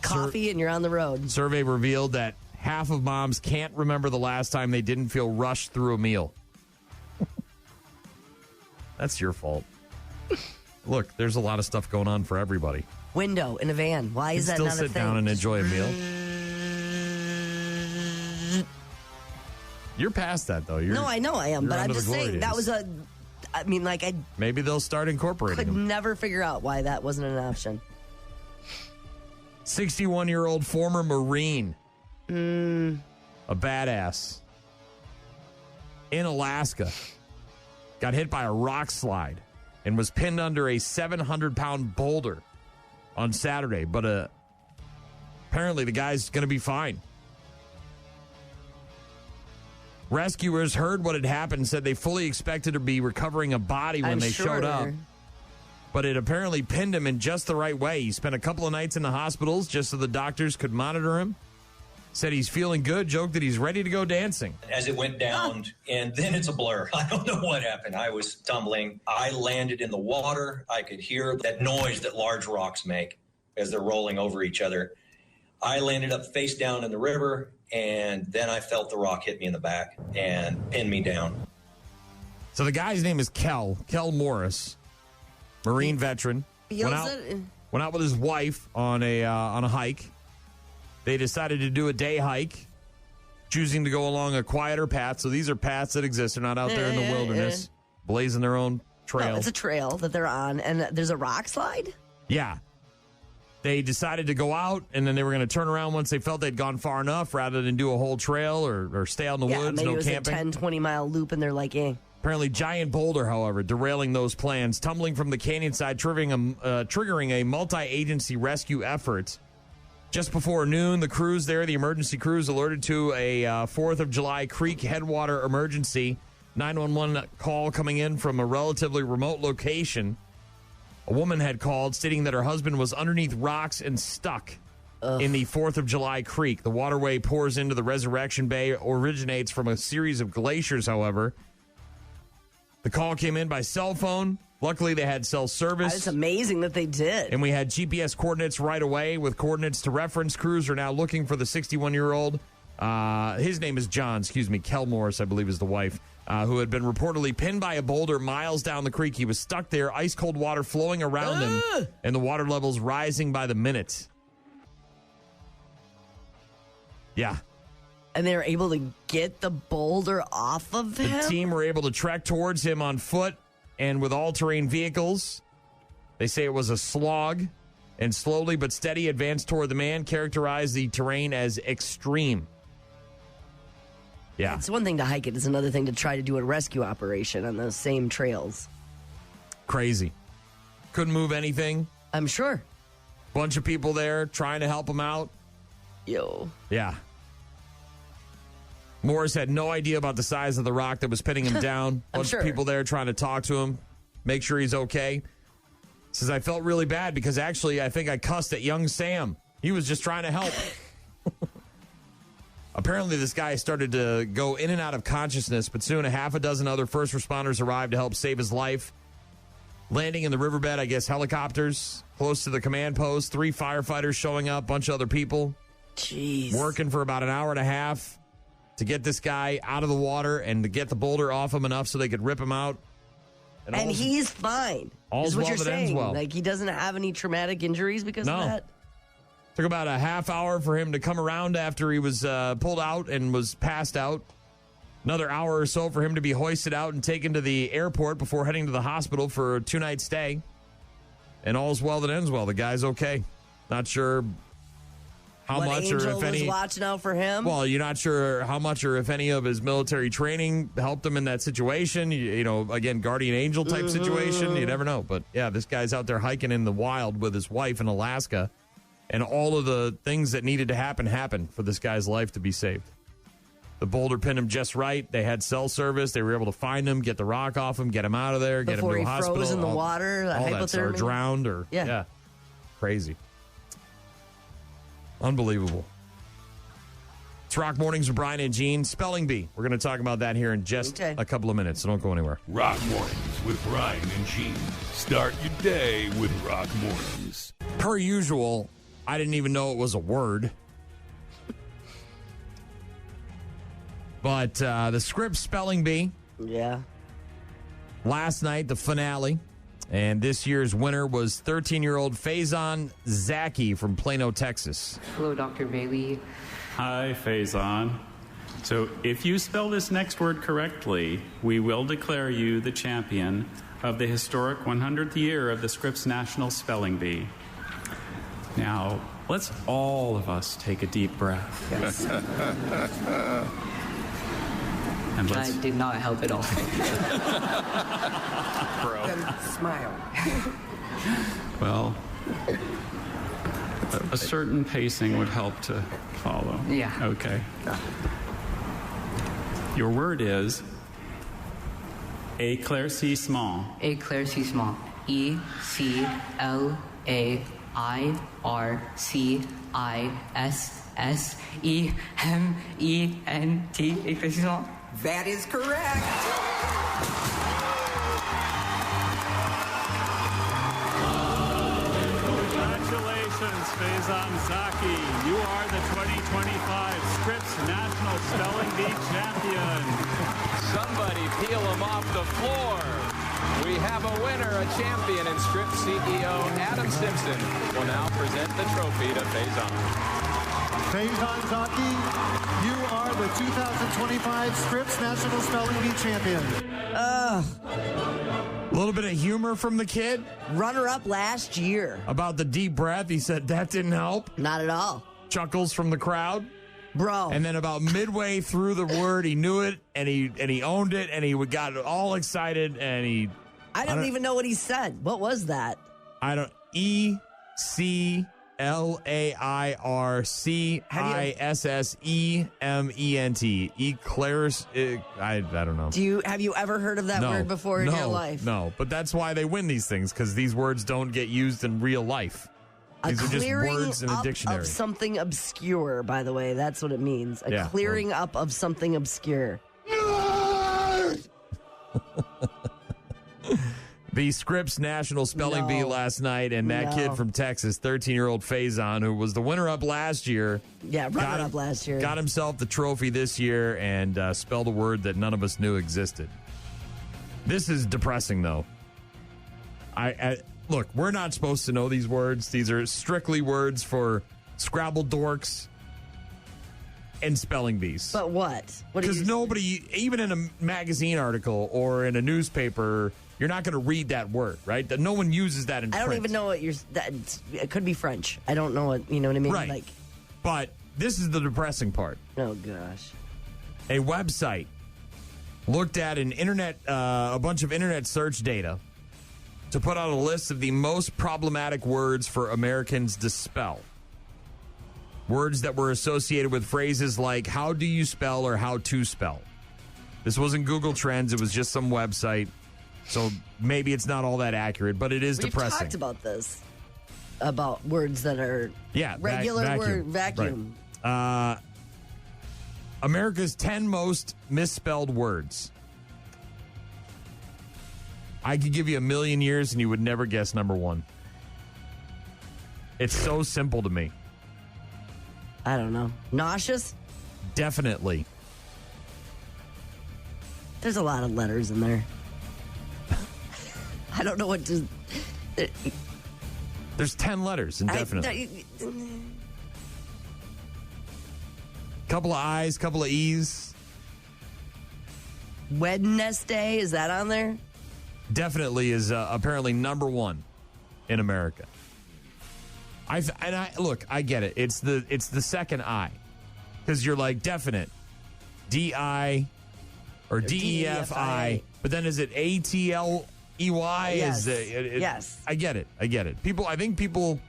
coffee and you're on the road. Survey revealed that half of moms can't remember the last time they didn't feel rushed through a meal. That's your fault. Look, there's a lot of stuff going on for everybody. Window in a van. Why is that not a thing? Still sit down and enjoy a meal. You're past that, though. No, I know I am, but I'm just saying that was I mean, like, I Maybe they'll start incorporating could them. never figure out why that wasn't an option. 61-year-old former Marine. Mm. A badass. In Alaska. Got hit by a rock slide and was pinned under a 700-pound boulder on Saturday. But apparently the guy's going to be fine. Rescuers heard what had happened and said they fully expected to be recovering a body when they showed up. But it apparently pinned him in just the right way. He spent a couple of nights in the hospitals just so the doctors could monitor him. Said he's feeling good, joked that he's ready to go dancing. As it went down, and then it's a blur. I don't know what happened. I was tumbling. I landed in the water. I could hear that noise that large rocks make as they're rolling over each other. I landed up face down in the river, and then I felt the rock hit me in the back and pinned me down. So the guy's name is Kel Morris, Marine veteran. Went out with his wife on a hike. They decided to do a day hike, choosing to go along a quieter path. So these are paths that exist. They're not out there in the wilderness, blazing their own trail. No, it's a trail that they're on, and there's a rock slide? Yeah. They decided to go out, and then they were going to turn around once they felt they'd gone far enough rather than do a whole trail or stay out in the woods, maybe no it was camping. a 10, 20-mile loop, and they're like, eh. Apparently, giant boulder, however, derailing those plans, tumbling from the canyon side, triggering a multi-agency rescue effort. Just before noon, the crews there, the emergency crews, alerted to a 4th of July Creek headwater emergency. 911 call coming in from a relatively remote location. A woman had called stating that her husband was underneath rocks and stuck in the 4th of July Creek. The waterway pours into the Resurrection Bay, originates from a series of glaciers, however. The call came in by cell phone. Luckily, they had cell service. It's amazing that they did. And we had GPS coordinates right away with coordinates to reference. Crews are now looking for the 61-year-old. His name is John, Kel Morris, I believe is the wife, who had been reportedly pinned by a boulder miles down the creek. He was stuck there, ice-cold water flowing around him, and the water levels rising by the minute. Yeah. And they were able to get the boulder off of him? The team were able to trek towards him on foot and with all-terrain vehicles. They say it was a slog, and slowly but steady advanced toward the man, characterized the terrain as extreme. Yeah. It's one thing to hike it. It's another thing to try to do a rescue operation on those same trails. Crazy. Couldn't move anything. I'm sure. Bunch of people there trying to help him out. Yo. Yeah. Morris had no idea about the size of the rock that was pinning him down. Bunch of people there trying to talk to him, make sure he's okay. Says, I felt really bad because actually I think I cussed at young Sam. He was just trying to help. Apparently this guy started to go in and out of consciousness, but soon a half a dozen other first responders arrived to help save his life. Landing in the riverbed, I guess helicopters close to the command post, 3 firefighters showing up, bunch of other people. Jeez. Working for about an hour and a half to get this guy out of the water and to get the boulder off him enough so they could rip him out. And he's fine. All's is what well you're that ends saying. well. Like, he doesn't have any traumatic injuries because of that? Took about a half hour for him to come around after he was pulled out and was passed out. Another hour or so for him to be hoisted out and taken to the airport before heading to the hospital for a 2-night stay. And all's well that ends well. The guy's okay. Not sure how much or if any. Was watching out for him? Well, you're not sure how much or if any of his military training helped him in that situation. You know, again, guardian angel type situation. You never know. But yeah, this guy's out there hiking in the wild with his wife in Alaska. And all of the things that needed to happen happened for this guy's life to be saved. The boulder pinned him just right. They had cell service. They were able to find him, get the rock off him, get him out of there, get him to a hospital. Before he froze in the water, all that, or drowned, or yeah, crazy, unbelievable. It's Rock Mornings with Brian and Gene. Spelling bee. We're going to talk about that here in just a couple of minutes, so don't go anywhere. Rock Mornings with Brian and Gene. Start your day with Rock Mornings. Per usual, I didn't even know it was a word. But the Scripps Spelling Bee. Yeah. Last night, the finale. And this year's winner was 13-year-old Faison Zaki from Plano, Texas. Hello, Dr. Bailey. Hi, Faison. So if you spell this next word correctly, we will declare you the champion of the historic 100th year of the Scripps National Spelling Bee. Now, let's all of us take a deep breath. Yes. And That did not help at all. Smile. Well, a certain pacing would help to follow. Yeah. Okay. Your word is éclaircissement. Éclaircissement. E-C-L-A-I-R-C-I-S-S-E-M-E-N-T. Éclaircissement. That is correct. Congratulations, Faizan Zaki. You are the 2025 Scripps National Spelling Bee champion. Somebody peel him off the floor. We have a winner, a champion, and Scripps CEO Adam Simpson will now present the trophy to Faizan. Faizan Zaki, you are the 2025 Scripps National Spelling Bee champion. A little bit of humor from the kid. Runner-up last year. About the deep breath, he said that didn't help. Not at all. Chuckles from the crowd. Bro. And then about midway through the word, he knew it, and he owned it, and he got all excited, and he... I don't even know what he said. What was that? I don't... E-C-L-A-I-R-C-I-S-S-E-M-E-N-T. Eclairs... I don't know. Have you ever heard of that word before in your life? No, but that's why they win these things, because these words don't get used in real life. These are just words in a dictionary. Of something obscure, by the way. That's what it means. A clearing up of something obscure. The Scripps National Spelling Bee last night, and that kid from Texas, 13-year-old Faizan, who was the winner-up last year. Yeah, runner-up last year. Got himself the trophy this year and spelled a word that none of us knew existed. This is depressing, though. Look, we're not supposed to know these words. These are strictly words for Scrabble dorks and spelling bees. But what? Because nobody, even in a magazine article or in a newspaper, you're not going to read that word, right? No one uses that in print. I don't even know what it could be French. I don't know what, you know what I mean? Right. But this is the depressing part. Oh, gosh. A website looked at a bunch of internet search data to put out a list of the most problematic words for Americans to spell. Words that were associated with phrases like, how do you spell or how to spell. This wasn't Google Trends. It was just some website. So maybe it's not all that accurate, but it is depressing. We've talked about this, about words that are regular word, vacuum. Right. America's 10 most misspelled words. I could give you 1,000,000 years and you would never guess number one. It's so simple to me. I don't know. Nauseous? Definitely. There's a lot of letters in there. I don't know what to... There's 10 letters, indefinitely. Couple of I's, couple of E's. Wednesday, is that on there? Definitely is apparently number one in America. Look, I get it. It's the second I, because you're like definite, D-I or D-E-F-I, but then is it A-T-L-E-Y? Yes. Yes. I get it. I think people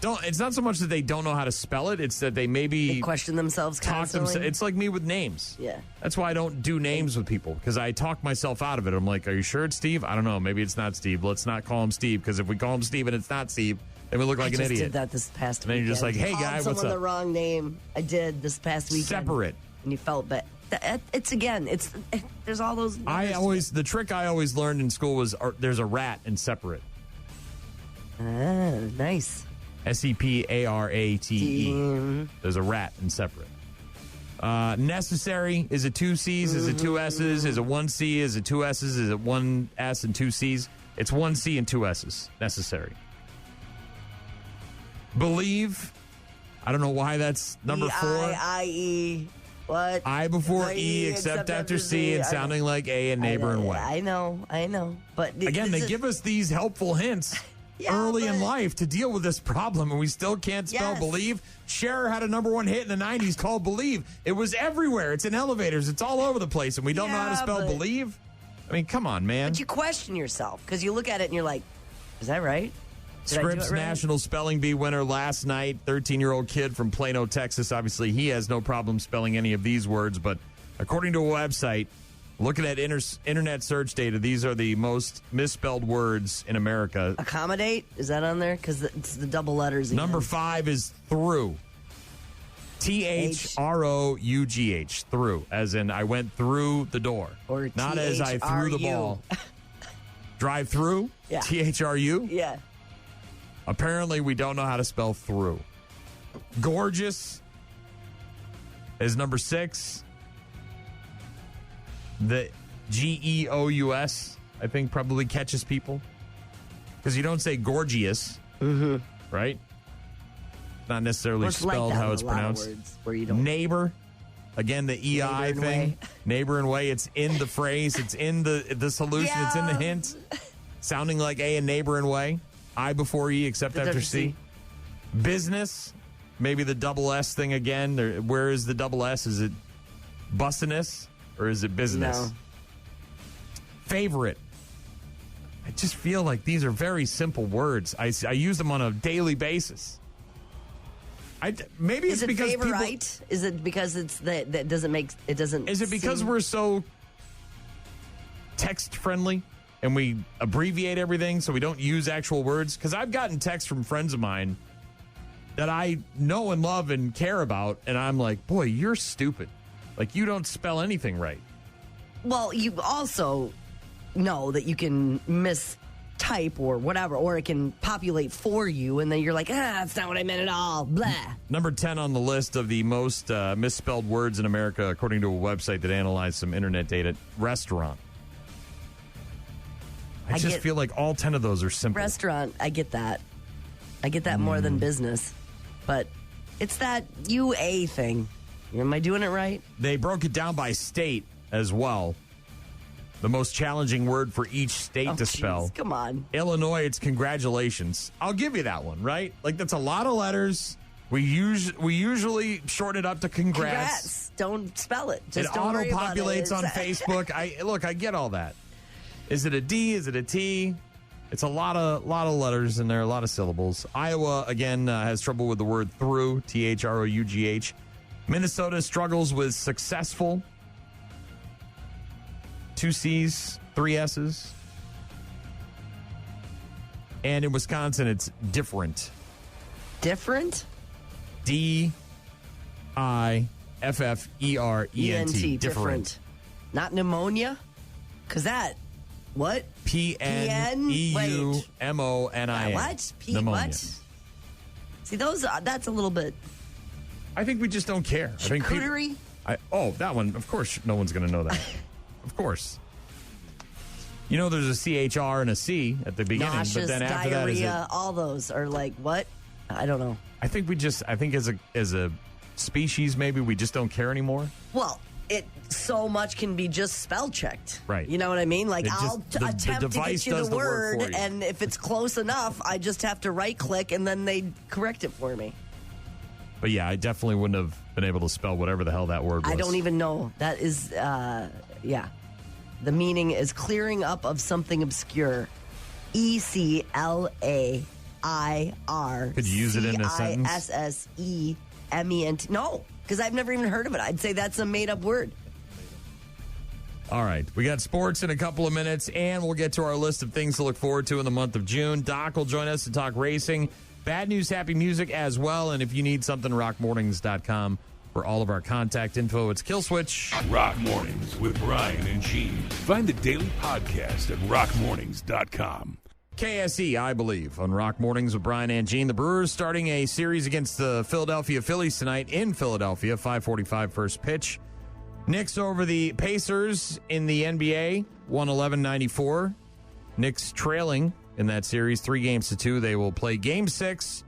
don't. It's not so much that they don't know how to spell it. It's that they question themselves constantly. It's like me with names. Yeah. That's why I don't do names with people, because I talk myself out of it. I'm like, are you sure it's Steve? I don't know. Maybe it's not Steve. Let's not call him Steve, because if we call him Steve and it's not Steve, then we look like an idiot. I did that this past weekend. And then you're just like, hey, guy, what's up? Called someone the wrong name. I did this past weekend. Separate. And you felt bad. There's all those. The trick I always learned in school was there's a rat in separate. Ah, nice. S-E-P-A-R-A-T-E. There's a rat in separate. Necessary. Is it 2 C's? Is it 2 S's? Is it 1 C? Is it 2 S's? Is it 1 S and 2 C's? It's 1 C and 2 S's. Necessary. Believe. I don't know why that's number 4. B-I-I-E. What? I before E, except after C, and sounding like A and neighbor and way. I know. But again, they give us these helpful hints early in life to deal with this problem, and we still can't spell believe. Cher had a #1 hit in the 90s called Believe. It was everywhere. It's in elevators. It's all over the place, and we don't know how to spell believe? I mean, come on, man. But you question yourself because you look at it and you're like, is that right? Scripps National Spelling Bee winner last night, 13-year-old kid from Plano, Texas. Obviously, he has no problem spelling any of these words, but according to a website, looking at internet search data, these are the most misspelled words in America. Accommodate? Is that on there? Because it's the double letters again. Number 5 is through. THROUGH. Through. As in, I went through the door. Or not as I threw the ball. Drive through? Yeah. THRU? Yeah. Apparently, we don't know how to spell through. Gorgeous is number 6. The GEOUS, I think, probably catches people. Because you don't say gorgeous, right? Not necessarily spelled how it's pronounced. Where you don't neighbor, again, the EI thing. Neighbor and way, it's in the phrase. It's in the solution. It's in the hint. Sounding like A and neighbor and way. I before E, except after C. Business, maybe the double S thing again. Where is the double S? Is it bussiness or is it business? No. Favorite. I just feel like these are very simple words. I use them on a daily basis. Maybe it's because favorite? Is it because it's that doesn't make it doesn't? Is it because we're so text friendly and we abbreviate everything so we don't use actual words? Because I've gotten texts from friends of mine that I know and love and care about, and I'm like, boy, you're stupid. Like, you don't spell anything right. Well, you also know that you can mistype or whatever, or it can populate for you, and then you're like, that's not what I meant at all. Blah. Number 10 on the list of the most misspelled words in America, according to a website that analyzed some internet data, restaurant. I just feel like all 10 of those are simple. Restaurant, I get that. I get that more than business. But it's that UA thing. Am I doing it right? They broke it down by state as well. The most challenging word for each state to spell. Come on. Illinois, it's congratulations. I'll give you that one, right? Like, that's a lot of letters. We usually shorten it up to congrats. Don't spell it. Just it don't worry about it. auto-populates on Facebook. I get all that. Is it a D? Is it a T? It's a lot of letters in there, a lot of syllables. Iowa, again, has trouble with the word through, THROUGH. Minnesota struggles with successful. 2 C's, 3 S's. And in Wisconsin, it's different. Different? DIFFERENT. Different. Not pneumonia? Because that, what? PNEUMONIA. What? Pneumonia. What? See, that's a little bit. I think we just don't care. Charcuterie? That one. Of course, no one's going to know that. Of course. You know, there's a CHR and a C at the beginning, Nauseous, but then after diarrhea, that, all those are like what? I don't know. I think as a species, maybe we just don't care anymore. Well, it so much can be just spell checked. Right. You know what I mean? Like, I'll attempt to get you the word, and if it's close enough, I just have to right click, and then they correct it for me. But yeah, I definitely wouldn't have been able to spell whatever the hell that word was. I don't even know. That is, yeah. The meaning is clearing up of something obscure. ECLAIR. Could you use it in a sentence? CISSEMENT. No, because I've never even heard of it. I'd say that's a made up word. All right. We got sports in a couple of minutes, and we'll get to our list of things to look forward to in the month of June. Doc will join us to talk racing. Bad news, happy music as well. And if you need something, rockmornings.com for all of our contact info. It's Kill Switch. Rock Mornings with Brian and Gene. Find the daily podcast at rockmornings.com. KSE, I believe, on Rock Mornings with Brian and Gene. The Brewers starting a series against the Philadelphia Phillies tonight in Philadelphia, 5:45 first pitch. Knicks over the Pacers in the NBA, 111-94. Knicks trailing in that series, 3-2. They will play Game 6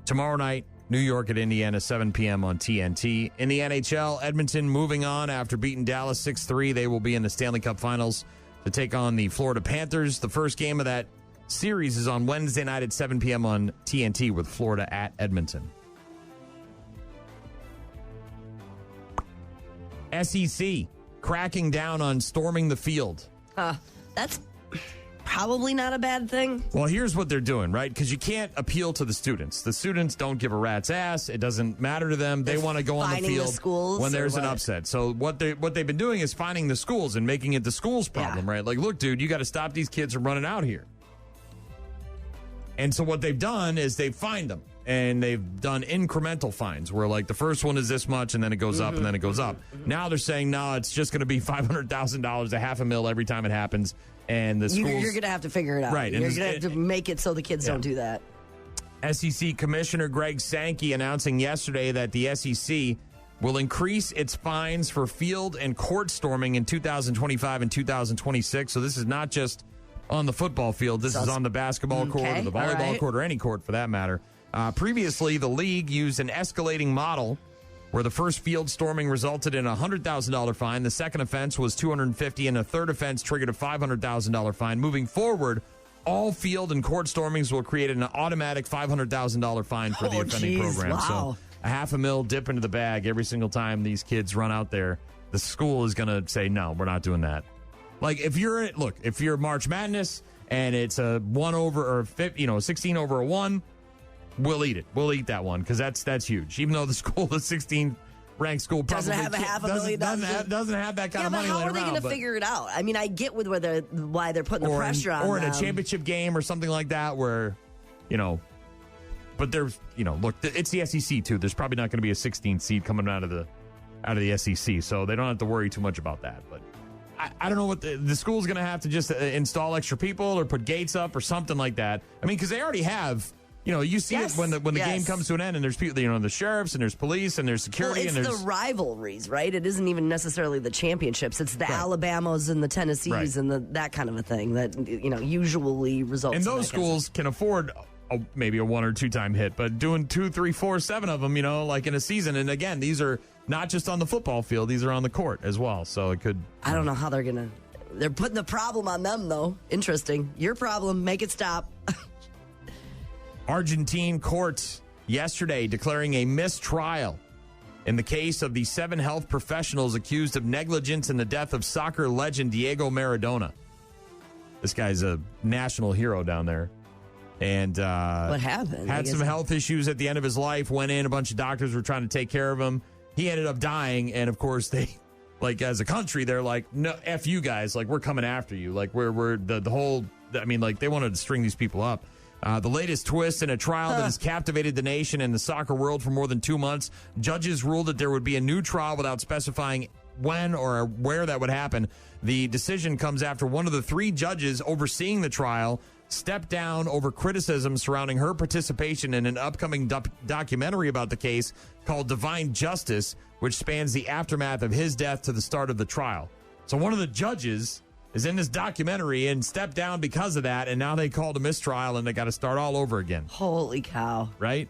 tomorrow night, New York at Indiana, 7 p.m. on TNT. In the NHL, Edmonton moving on after beating Dallas 6-3. They will be in the Stanley Cup Finals to take on the Florida Panthers. The first game of that series is on Wednesday night at 7 p.m. on TNT with Florida at Edmonton. SEC cracking down on storming the field. That's probably not a bad thing. Well, here's what they're doing, right? Because you can't appeal to the students. The students don't give a rat's ass. It doesn't matter to them. They want to go on the field when there's an upset. So what they've been doing is finding the schools and making it the school's problem, right? Like, look, dude, you got to stop these kids from running out here. And so what they've done is they've fined them. And they've done incremental fines where, like, the first one is this much, and then it goes up, and then it goes up. Now they're saying, no, it's just going to be $500,000, $500,000 every time it happens. And the schools... You're going to have to figure it out. Right. You're going to have to make it so the kids don't do that. SEC Commissioner Greg Sankey announcing yesterday that the SEC will increase its fines for field and court storming in 2025 and 2026. So this is not just on the football field. This is on the basketball court or the volleyball court or any court for that matter. Previously, the league used an escalating model where the first field storming resulted in a $100,000 fine. The second offense was $250,000, and the third offense triggered a $500,000 fine. Moving forward, all field and court stormings will create an automatic $500,000 fine for the offending program. Wow. So a $500,000 dip into the bag every single time these kids run out there. The school is going to say, no, we're not doing that. Like, if you're March Madness and it's a 16 over a 1, we'll eat it. We'll eat that one because that's huge. Even though the 16th ranked school probably doesn't have $500,000. Doesn't have that kind of money. How are they going to figure it out? I mean, I get why they're putting the pressure on or in them. a championship game or something like that where, but there's, look, it's the SEC too. There's probably not going to be a 16th seed coming out of the SEC, so they don't have to worry too much about that. But I don't know what the school's going to have to just install extra people or put gates up or something like that. I mean, because they already have. You see it when the game comes to an end and there's people, the sheriffs and there's police and there's security. Well, it's and there's the rivalries, right? It isn't even necessarily the championships. It's the Alabamas and the Tennessees and that kind of a thing that, usually results in those schools can afford maybe a 1 or 2 time hit, but doing 2, 3, 4, 7 of them, like in a season. And again, these are not just on the football field. These are on the court as well. So it could. I don't know how they're going to. They're putting the problem on them, though. Interesting. Your problem. Make it stop. Argentine courts yesterday declaring a mistrial in the case of the 7 health professionals accused of negligence in the death of soccer legend Diego Maradona. This guy's a national hero down there. And what happened? Had some health issues at the end of his life, went in, a bunch of doctors were trying to take care of him. He ended up dying, and of course they, as a country, they're like, no, F you guys, we're coming after you. We're the whole, they wanted to string these people up. The latest twist in a trial that has captivated the nation and the soccer world for more than 2 months. Judges ruled that there would be a new trial without specifying when or where that would happen. The decision comes after one of the 3 judges overseeing the trial stepped down over criticism surrounding her participation in an upcoming documentary about the case called Divine Justice, which spans the aftermath of his death to the start of the trial. So one of the judges is in this documentary and stepped down because of that, and now they called a mistrial, and they got to start all over again. Holy cow. Right?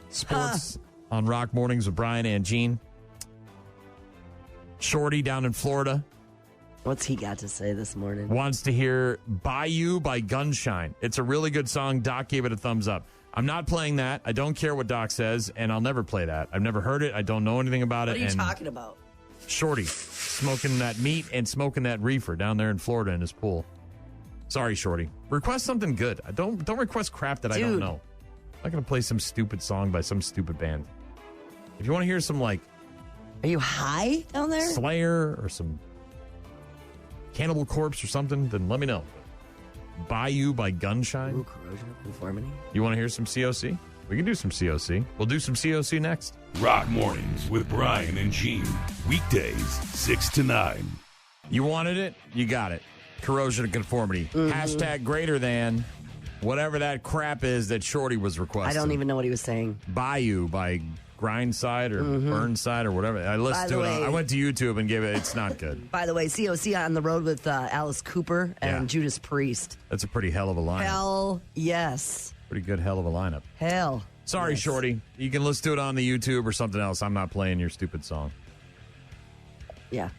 Sports on Rock Mornings with Brian and Gene. Shorty down in Florida. What's he got to say this morning? Wants to hear Bayou by Gunshine. It's a really good song. Doc gave it a thumbs up. I'm not playing that. I don't care what Doc says, and I'll never play that. I've never heard it. I don't know anything about it. What are you talking about? Shorty smoking that meat and smoking that reefer down there in Florida in his pool. Sorry, Shorty. Request something good. Don't request crap that I don't know. I'm not going to play some stupid song by some stupid band. If you want to hear some Are you high down there? Slayer or some Cannibal Corpse or something, then let me know. Bayou by Gunshine. Ooh, Corrosion of Conformity. You want to hear some COC? We can do some COC. We'll do some COC next. Rock Mornings with Brian and Gene. Weekdays, 6 to 9. You wanted it? You got it. Corrosion of Conformity. Hashtag greater than whatever that crap is that Shorty was requesting. I don't even know what he was saying. Bayou by Grindside or Burnside or whatever. I listened to it. I went to YouTube and gave it. It's not good. By the way, COC on the road with Alice Cooper and Judas Priest. That's a pretty hell of a lineup. Hell yes. Pretty good hell of a lineup. Hell. Sorry, Shorty. You can listen to it on the YouTube or something else. I'm not playing your stupid song. Yeah,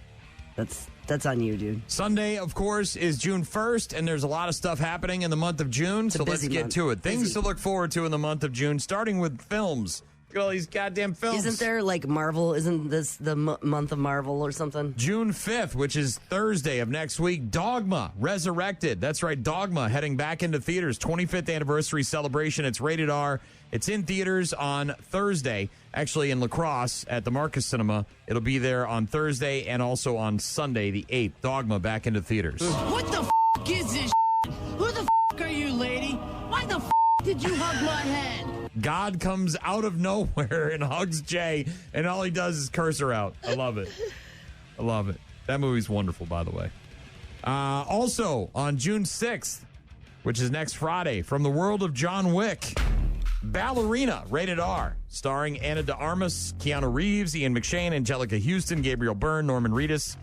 that's on you, dude. Sunday, of course, is June 1st, and there's a lot of stuff happening in the month of June, so let's get to it. Things to look forward to in the month of June, starting with films. Look at all these goddamn films. Isn't there, like, Marvel? Isn't this the month of Marvel or something? June 5th, which is Thursday of next week, Dogma, Resurrected. That's right, Dogma, heading back into theaters. 25th anniversary celebration. It's rated R. It's in theaters on Thursday, actually in La Crosse at the Marcus Cinema. It'll be there on Thursday and also on Sunday, the 8th. Dogma back into theaters. What the is this Who the are you, lady? Why the did you hug my hand? God comes out of nowhere and hugs Jay, and all he does is curse her out. I love it. I love it. That movie's wonderful, by the way. Also, on June 6th, which is next Friday, from the world of John Wick, Ballerina, rated R, starring Ana de Armas, Keanu Reeves, Ian McShane, Angelica Houston, Gabriel Byrne, Norman Reedus.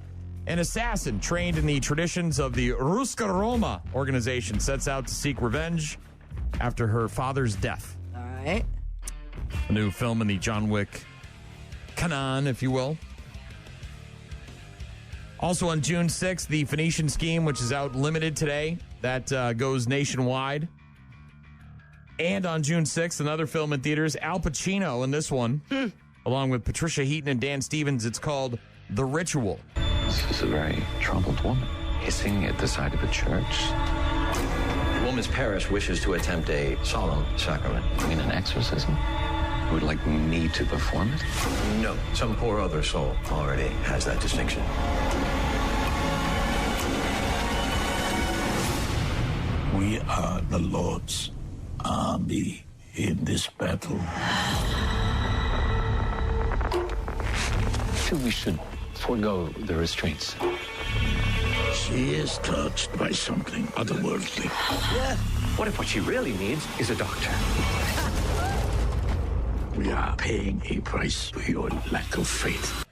An assassin trained in the traditions of the Ruska Roma organization sets out to seek revenge after her father's death. All right. A new film in the John Wick canon, if you will. Also on June 6th, The Phoenician Scheme, which is out limited today. That goes nationwide. And on June 6th, another film in theaters, Al Pacino in this one, along with Patricia Heaton and Dan Stevens. It's called The Ritual. This is a very troubled woman, hissing at the side of a church. The woman's parish wishes to attempt a solemn sacrament. You mean an exorcism? Would like me to perform it? No, some poor other soul already has that distinction. We are the Lord's army in this battle. So we should forego the restraints. She is touched by something otherworldly. Yeah. What if what she really needs is a doctor? We are paying a price for your lack of faith.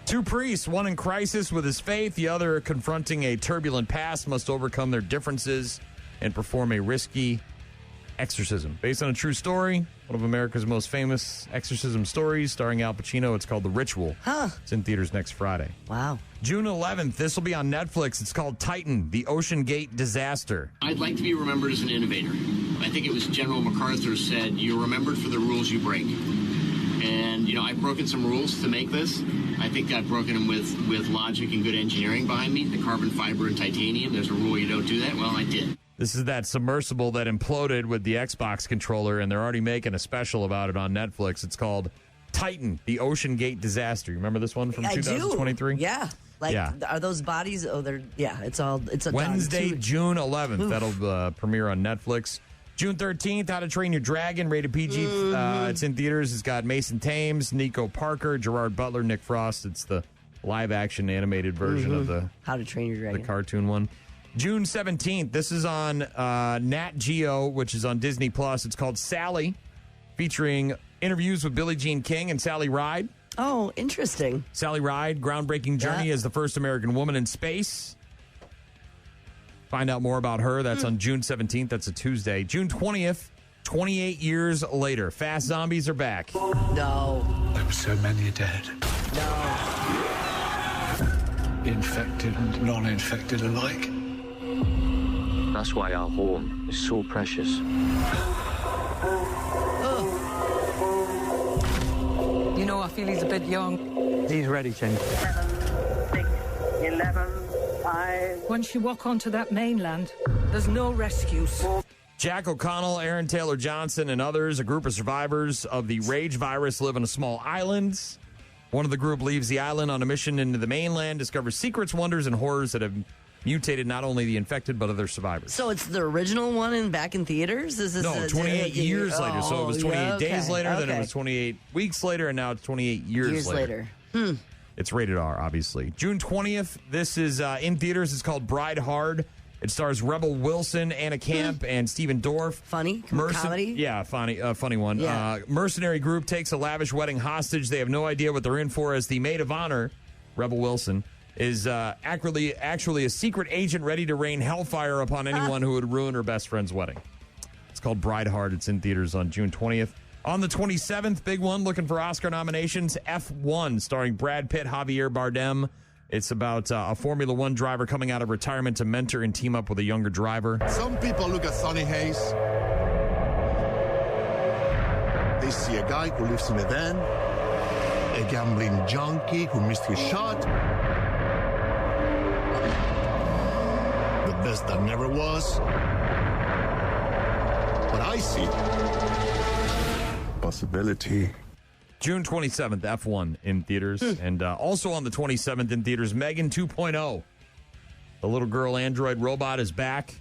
Two priests, one in crisis with his faith, the other confronting a turbulent past, must overcome their differences and perform a risky exorcism. Based on a true story, one of America's most famous exorcism stories, starring Al Pacino. It's called The Ritual. It's in theaters next Friday. Wow. June 11th, this will be on Netflix. It's called Titan, The Ocean Gate Disaster. I'd like to be remembered as an innovator. I think it was General MacArthur said, you're remembered for the rules you break. And, you know, I've broken some rules to make this. I think I've broken them with logic and good engineering behind me. The carbon fiber and titanium, there's a rule you don't do that. Well, I did. This is that submersible that imploded with the Xbox controller, and they're already making a special about it on Netflix. It's called Titan, The Ocean Gate Disaster. You remember this one from 2023? Yeah. Like, are those bodies? Oh, they're, it's a Wednesday, June 11th. That'll premiere on Netflix. June 13th, How to Train Your Dragon, rated PG. It's in theaters. It's got Mason Thames, Nico Parker, Gerard Butler, Nick Frost. It's the live-action animated version of the How to Train Your Dragon, the cartoon one. June 17th, this is on Nat Geo, which is on Disney+. It's called Sally, featuring interviews with Billie Jean King and Sally Ride. Oh, interesting. Sally Ride, groundbreaking journey as the first American woman in space. Find out more about her. That's on June 17th. That's a Tuesday. June 20th, 28 years later. Fast Zombies are back. No. There were so many dead. No. Infected and non-infected alike. That's why our home is so precious. You know, I feel he's a bit young. He's ready, Jen. 7, 6, 11, 5. Once you walk onto that mainland, there's no rescues. Jack O'Connell, Aaron Taylor Johnson, and others, a group of survivors of the rage virus, live on a small island. One of the group leaves the island on a mission into the mainland, discovers secrets, wonders, and horrors that have mutated not only the infected, but other survivors. So it's the original one back in theaters? Is this no, 28 years later. So it was 28 days later, then it was 28 weeks later, and now it's 28 years later. It's rated R, obviously. June 20th, this is in theaters. It's called Bride Hard. It stars Rebel Wilson, Anna Camp, and Stephen Dorff. Funny? Comedy? Yeah, funny one. Yeah. Mercenary group takes a lavish wedding hostage. They have no idea what they're in for, as the maid of honor, Rebel Wilson, is actually a secret agent ready to rain hellfire upon anyone who would ruin her best friend's wedding. It's called Bride Hard. It's in theaters on June 20th. On the 27th, big one, looking for Oscar nominations, F1, starring Brad Pitt, Javier Bardem. It's about a Formula One driver coming out of retirement to mentor and team up with a younger driver. Some people look at Sonny Hayes. They see a guy who lives in a van, a gambling junkie who missed his shot, the best that never was. But I see possibility. June 27th, F1 in theaters. And also on the 27th in theaters, Megan 2.0. The little girl android robot is back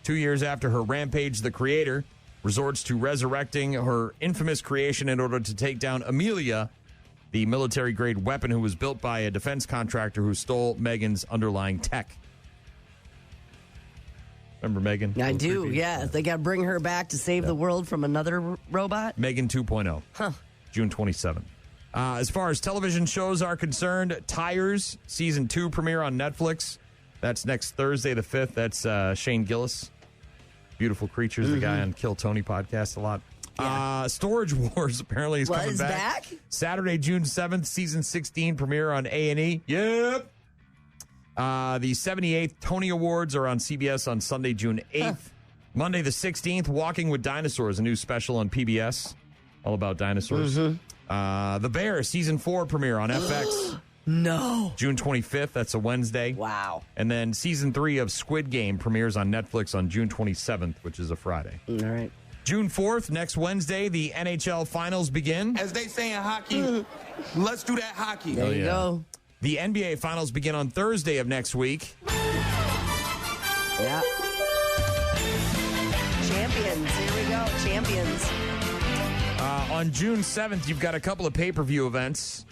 2 years after her rampage. The creator resorts to resurrecting her infamous creation in order to take down Amelia, the military-grade weapon who was built by a defense contractor who stole Megan's underlying tech. Remember Megan? I do, yeah. They got to bring her back to save the world from another robot. Megan 2.0. Huh. June 27th. As far as television shows are concerned, Tires, Season 2 premiere on Netflix. That's next Thursday the 5th. That's Shane Gillis. Beautiful Creatures, the guy on Kill Tony podcast a lot. Yeah. Storage Wars apparently is coming back. Saturday, June 7th, Season 16 premiere on A&E. Yep. The 78th Tony Awards are on CBS on Sunday, June 8th. Monday the 16th, Walking with Dinosaurs, a new special on PBS. All about dinosaurs. The Bear, Season 4 premiere on FX. No. June 25th. That's a Wednesday. Wow. And then Season 3 of Squid Game premieres on Netflix on June 27th, which is a Friday. All right. June 4th, next Wednesday, the NHL Finals begin. As they say in hockey, let's do that hockey. There you go. The NBA Finals begin on Thursday of next week. Yeah. Champions. Here we go. Champions. On June 7th, you've got a couple of pay-per-view events.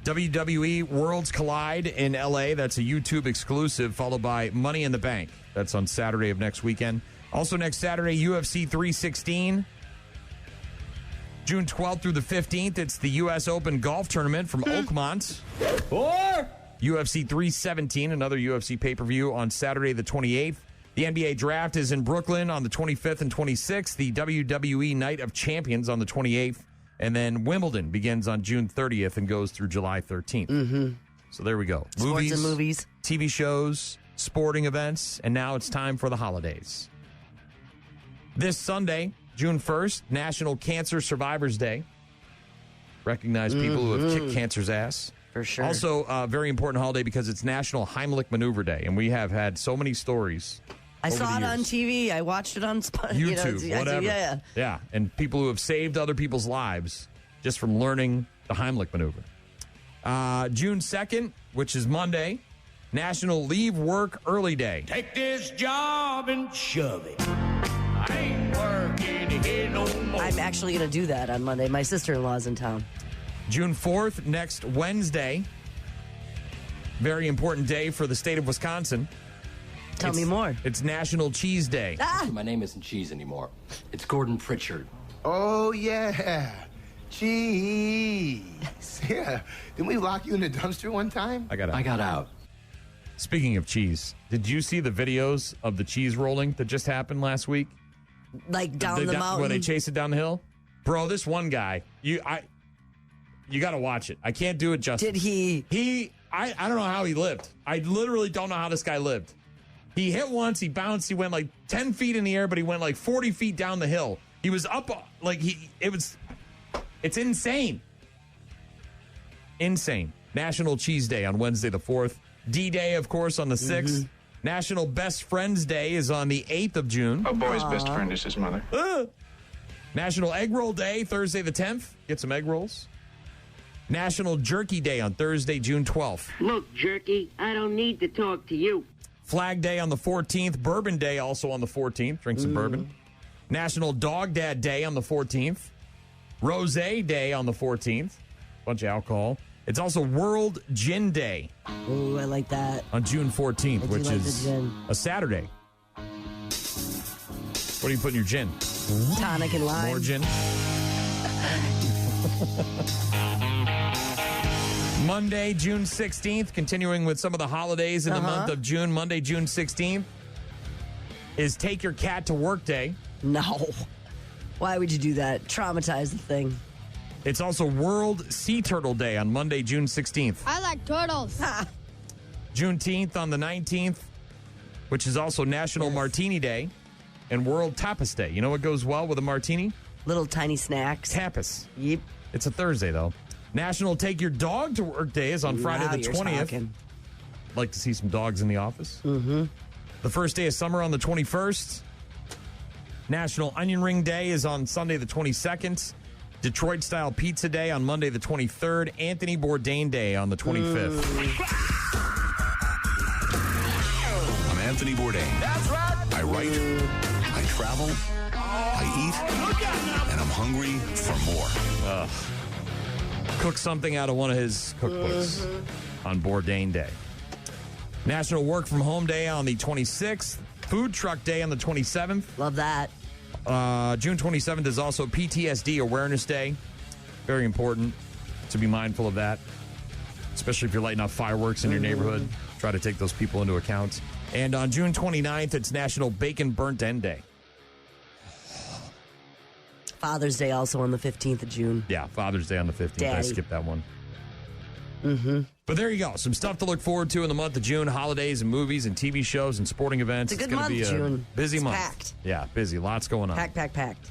WWE Worlds Collide in L.A. That's a YouTube exclusive, followed by Money in the Bank. That's on Saturday of next weekend. Also next Saturday, UFC 316. June 12th through the 15th, it's the U.S. Open Golf Tournament from Oakmont. Or UFC 317, another UFC pay-per-view on Saturday the 28th. The NBA Draft is in Brooklyn on the 25th and 26th. The WWE Night of Champions on the 28th. And then Wimbledon begins on June 30th and goes through July 13th. So there we go. Sports and movies. TV shows, sporting events, and now it's time for the holidays. This Sunday, June 1st, National Cancer Survivors Day. Recognize people who have kicked cancer's ass. For sure. Also, a very important holiday because it's National Heimlich Maneuver Day, and we have had so many stories. I saw it on TV. I watched it on YouTube, whatever. Yeah, and people who have saved other people's lives just from learning the Heimlich Maneuver. June 2nd, which is Monday, National Leave Work Early Day. Take this job and shove it. I ain't working here no more. I'm actually going to do that on Monday. My sister-in-law's in town. June 4th, next Wednesday. Very important day for the state of Wisconsin. Tell me more. It's National Cheese Day. My name isn't Cheese anymore. It's Gordon Pritchard. Oh, yeah. Cheese. Yeah. Didn't we lock you in the dumpster one time? I got out. Speaking of cheese, did you see the videos of the cheese rolling that just happened last week? Like down the mountain? Where they chase it down the hill? Bro, this one guy, you got to watch it. I can't do it justice. Did he? I don't know how he lived. I literally don't know how this guy lived. He hit once, he bounced, he went like 10 feet in the air, but he went like 40 feet down the hill. He was up, it's insane. Insane. National Cheese Day on Wednesday the 4th. D-Day, of course, on the 6th. National Best Friends Day is on the 8th of June. A boy's best friend is his mother. National Egg Roll Day, Thursday the 10th. Get some egg rolls. National Jerky Day on Thursday, June 12th. Look, Jerky, I don't need to talk to you. Flag Day on the 14th. Bourbon Day also on the 14th. Drink some bourbon. National Dog Dad Day on the 14th. Rosé Day on the 14th. Bunch of alcohol. It's also World Gin Day. Ooh, I like that. On June 14th, which like is a Saturday. What do you put in your gin? Tonic and lime. More gin. Monday, June 16th, continuing with some of the holidays in the month of June. Monday, June 16th is Take Your Cat to Work Day. No. Why would you do that? Traumatize the thing. It's also World Sea Turtle Day on Monday, June 16th. I like turtles. Juneteenth on the 19th, which is also National Martini Day, and World Tapas Day. You know what goes well with a martini? Little tiny snacks. Tapas. Yep. It's a Thursday, though. National Take Your Dog to Work Day is on Friday the 20th. Like to see some dogs in the office. Mm-hmm. The first day of summer on the 21st. National Onion Ring Day is on Sunday the 22nd. Detroit-style Pizza Day on Monday the 23rd. Anthony Bourdain Day on the 25th. I'm Anthony Bourdain. That's right. I write, I travel, I eat, and I'm hungry for more. Cook something out of one of his cookbooks on Bourdain Day. National Work From Home Day on the 26th. Food Truck Day on the 27th. Love that. June 27th is also PTSD Awareness Day. Very important to be mindful of that, especially if you're lighting off fireworks in your neighborhood. Try to take those people into account. And on June 29th, it's National Bacon Burnt End Day. Father's Day also on the 15th of June. Yeah, Father's Day on the 15th. I Daddy. skipped that one. Mm-hmm. But there you go. Some stuff to look forward to in the month of June. Holidays and movies and TV shows and sporting events. It's a good gonna month, be a June. busy It's month. packed. Yeah, busy. Lots going on. Packed.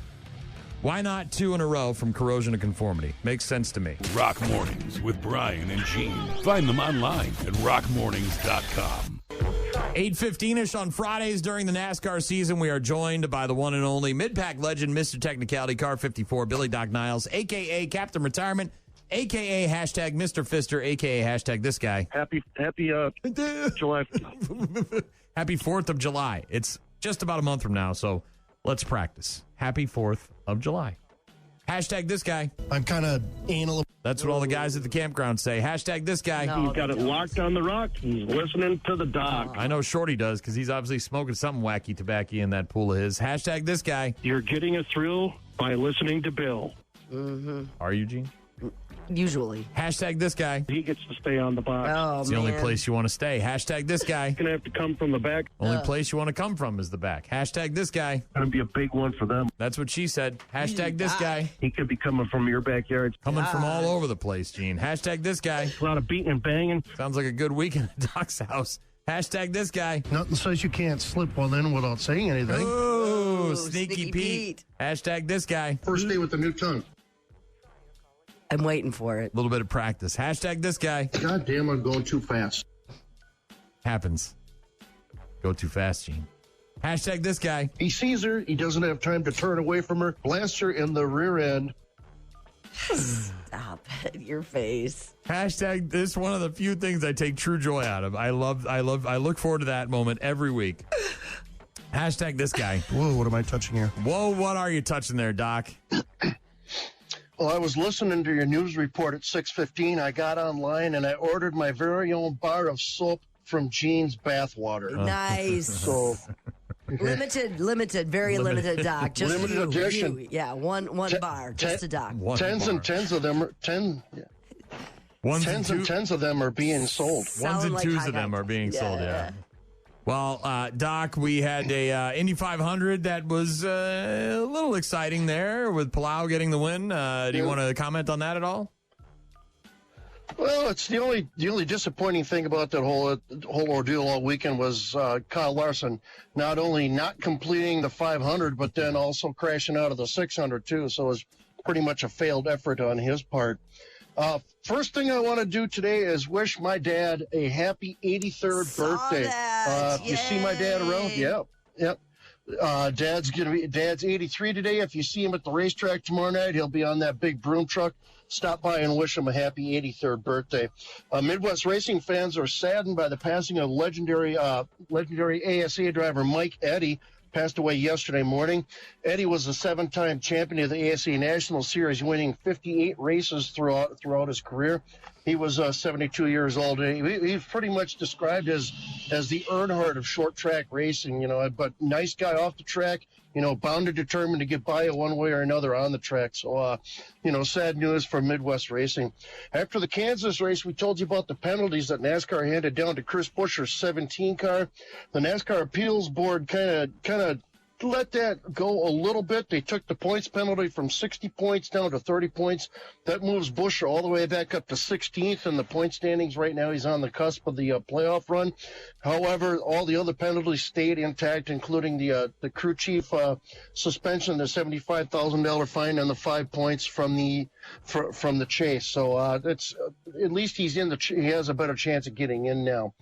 Why not 2 in a row from Corrosion to Conformity? Makes sense to me. Rock Mornings with Brian and Gene. Find them online at rockmornings.com. 8:15-ish on Fridays during the NASCAR season. We are joined by the one and only mid-pack legend, Mr. Technicality, Car 54, Billy Doc Niles, a.k.a. Captain Retirement, a.k.a. hashtag Mr. Fister, a.k.a. hashtag this guy. Happy July. Happy 4th of July. It's just about a month from now, so let's practice. Happy 4th of July. Hashtag this guy. I'm kind of anal. That's what all the guys at the campground say. Hashtag this guy. He's got it locked on the rock. He's listening to the doc. I know Shorty does because he's obviously smoking something wacky tobacco in that pool of his. Hashtag this guy. You're getting a thrill by listening to Bill. Mm-hmm. Are you, Gene? Usually. Hashtag this guy. He gets to stay on the box. Oh, it's the only place you want to stay. Hashtag this guy. Going to have to come from the back. Only place you want to come from is the back. Hashtag this guy. Going to be a big one for them. That's what she said. Hashtag this guy. He could be coming from your backyard. Coming from all over the place, Gene. Hashtag this guy. A lot of beating and banging. Sounds like a good weekend at Doc's house. Hashtag this guy. Nothing says you can't slip one in without saying anything. Ooh, Sneaky Pete. Hashtag this guy. First day with the new tongue. I'm waiting for it. A little bit of practice. Hashtag this guy. God damn, I'm going too fast. Happens. Go too fast, Gene. Hashtag this guy. He sees her. He doesn't have time to turn away from her. Blasts her in the rear end. Stop it. Your face. Hashtag this one of the few things I take true joy out of. I look forward to that moment every week. Hashtag this guy. Whoa, what am I touching here? Whoa, what are you touching there, Doc? Well, I was listening to your news report at 6:15. I got online and I ordered my very own bar of soap from Gene's Bathwater. Nice. So limited, very limited, Doc. Just limited edition. Yeah, one bar, just a Doc. Tens and tens of them are tens and tens of them are being sold. Ones and twos of them are being sold. Yeah. Well, Doc, we had a Indy 500 that was a little exciting there with Palau getting the win. Do you want to comment on that at all? Well, it's the only disappointing thing about that whole ordeal all weekend was Kyle Larson not only not completing the 500, but then also crashing out of the 600 too. So it was pretty much a failed effort on his part. First thing I want to do today is wish my dad a happy 83rd birthday. You see my dad around? Yep. Dad's 83 today. If you see him at the racetrack tomorrow night, he'll be on that big broom truck. Stop by and wish him a happy 83rd birthday. Midwest racing fans are saddened by the passing of legendary ASA driver Mike Eddy. Passed away yesterday morning. Eddie was a 7-time champion of the ASA National Series, winning 58 races throughout his career. He was 72 years old. He's pretty much described as the Earnhardt of short track racing, but nice guy off the track, bound and determined to get by you one way or another on the track. So, sad news for Midwest racing. After the Kansas race, we told you about the penalties that NASCAR handed down to Chris Buescher's 17 car. The NASCAR appeals board kind of let that go a little bit. They took the points penalty from 60 points down to 30 points. That moves Buescher all the way back up to 16th in the point standings. Right now, he's on the cusp of the playoff run. However, all the other penalties stayed intact, including the crew chief suspension, the $75,000 fine, and the 5 points from the chase. So that's at least he has a better chance of getting in now.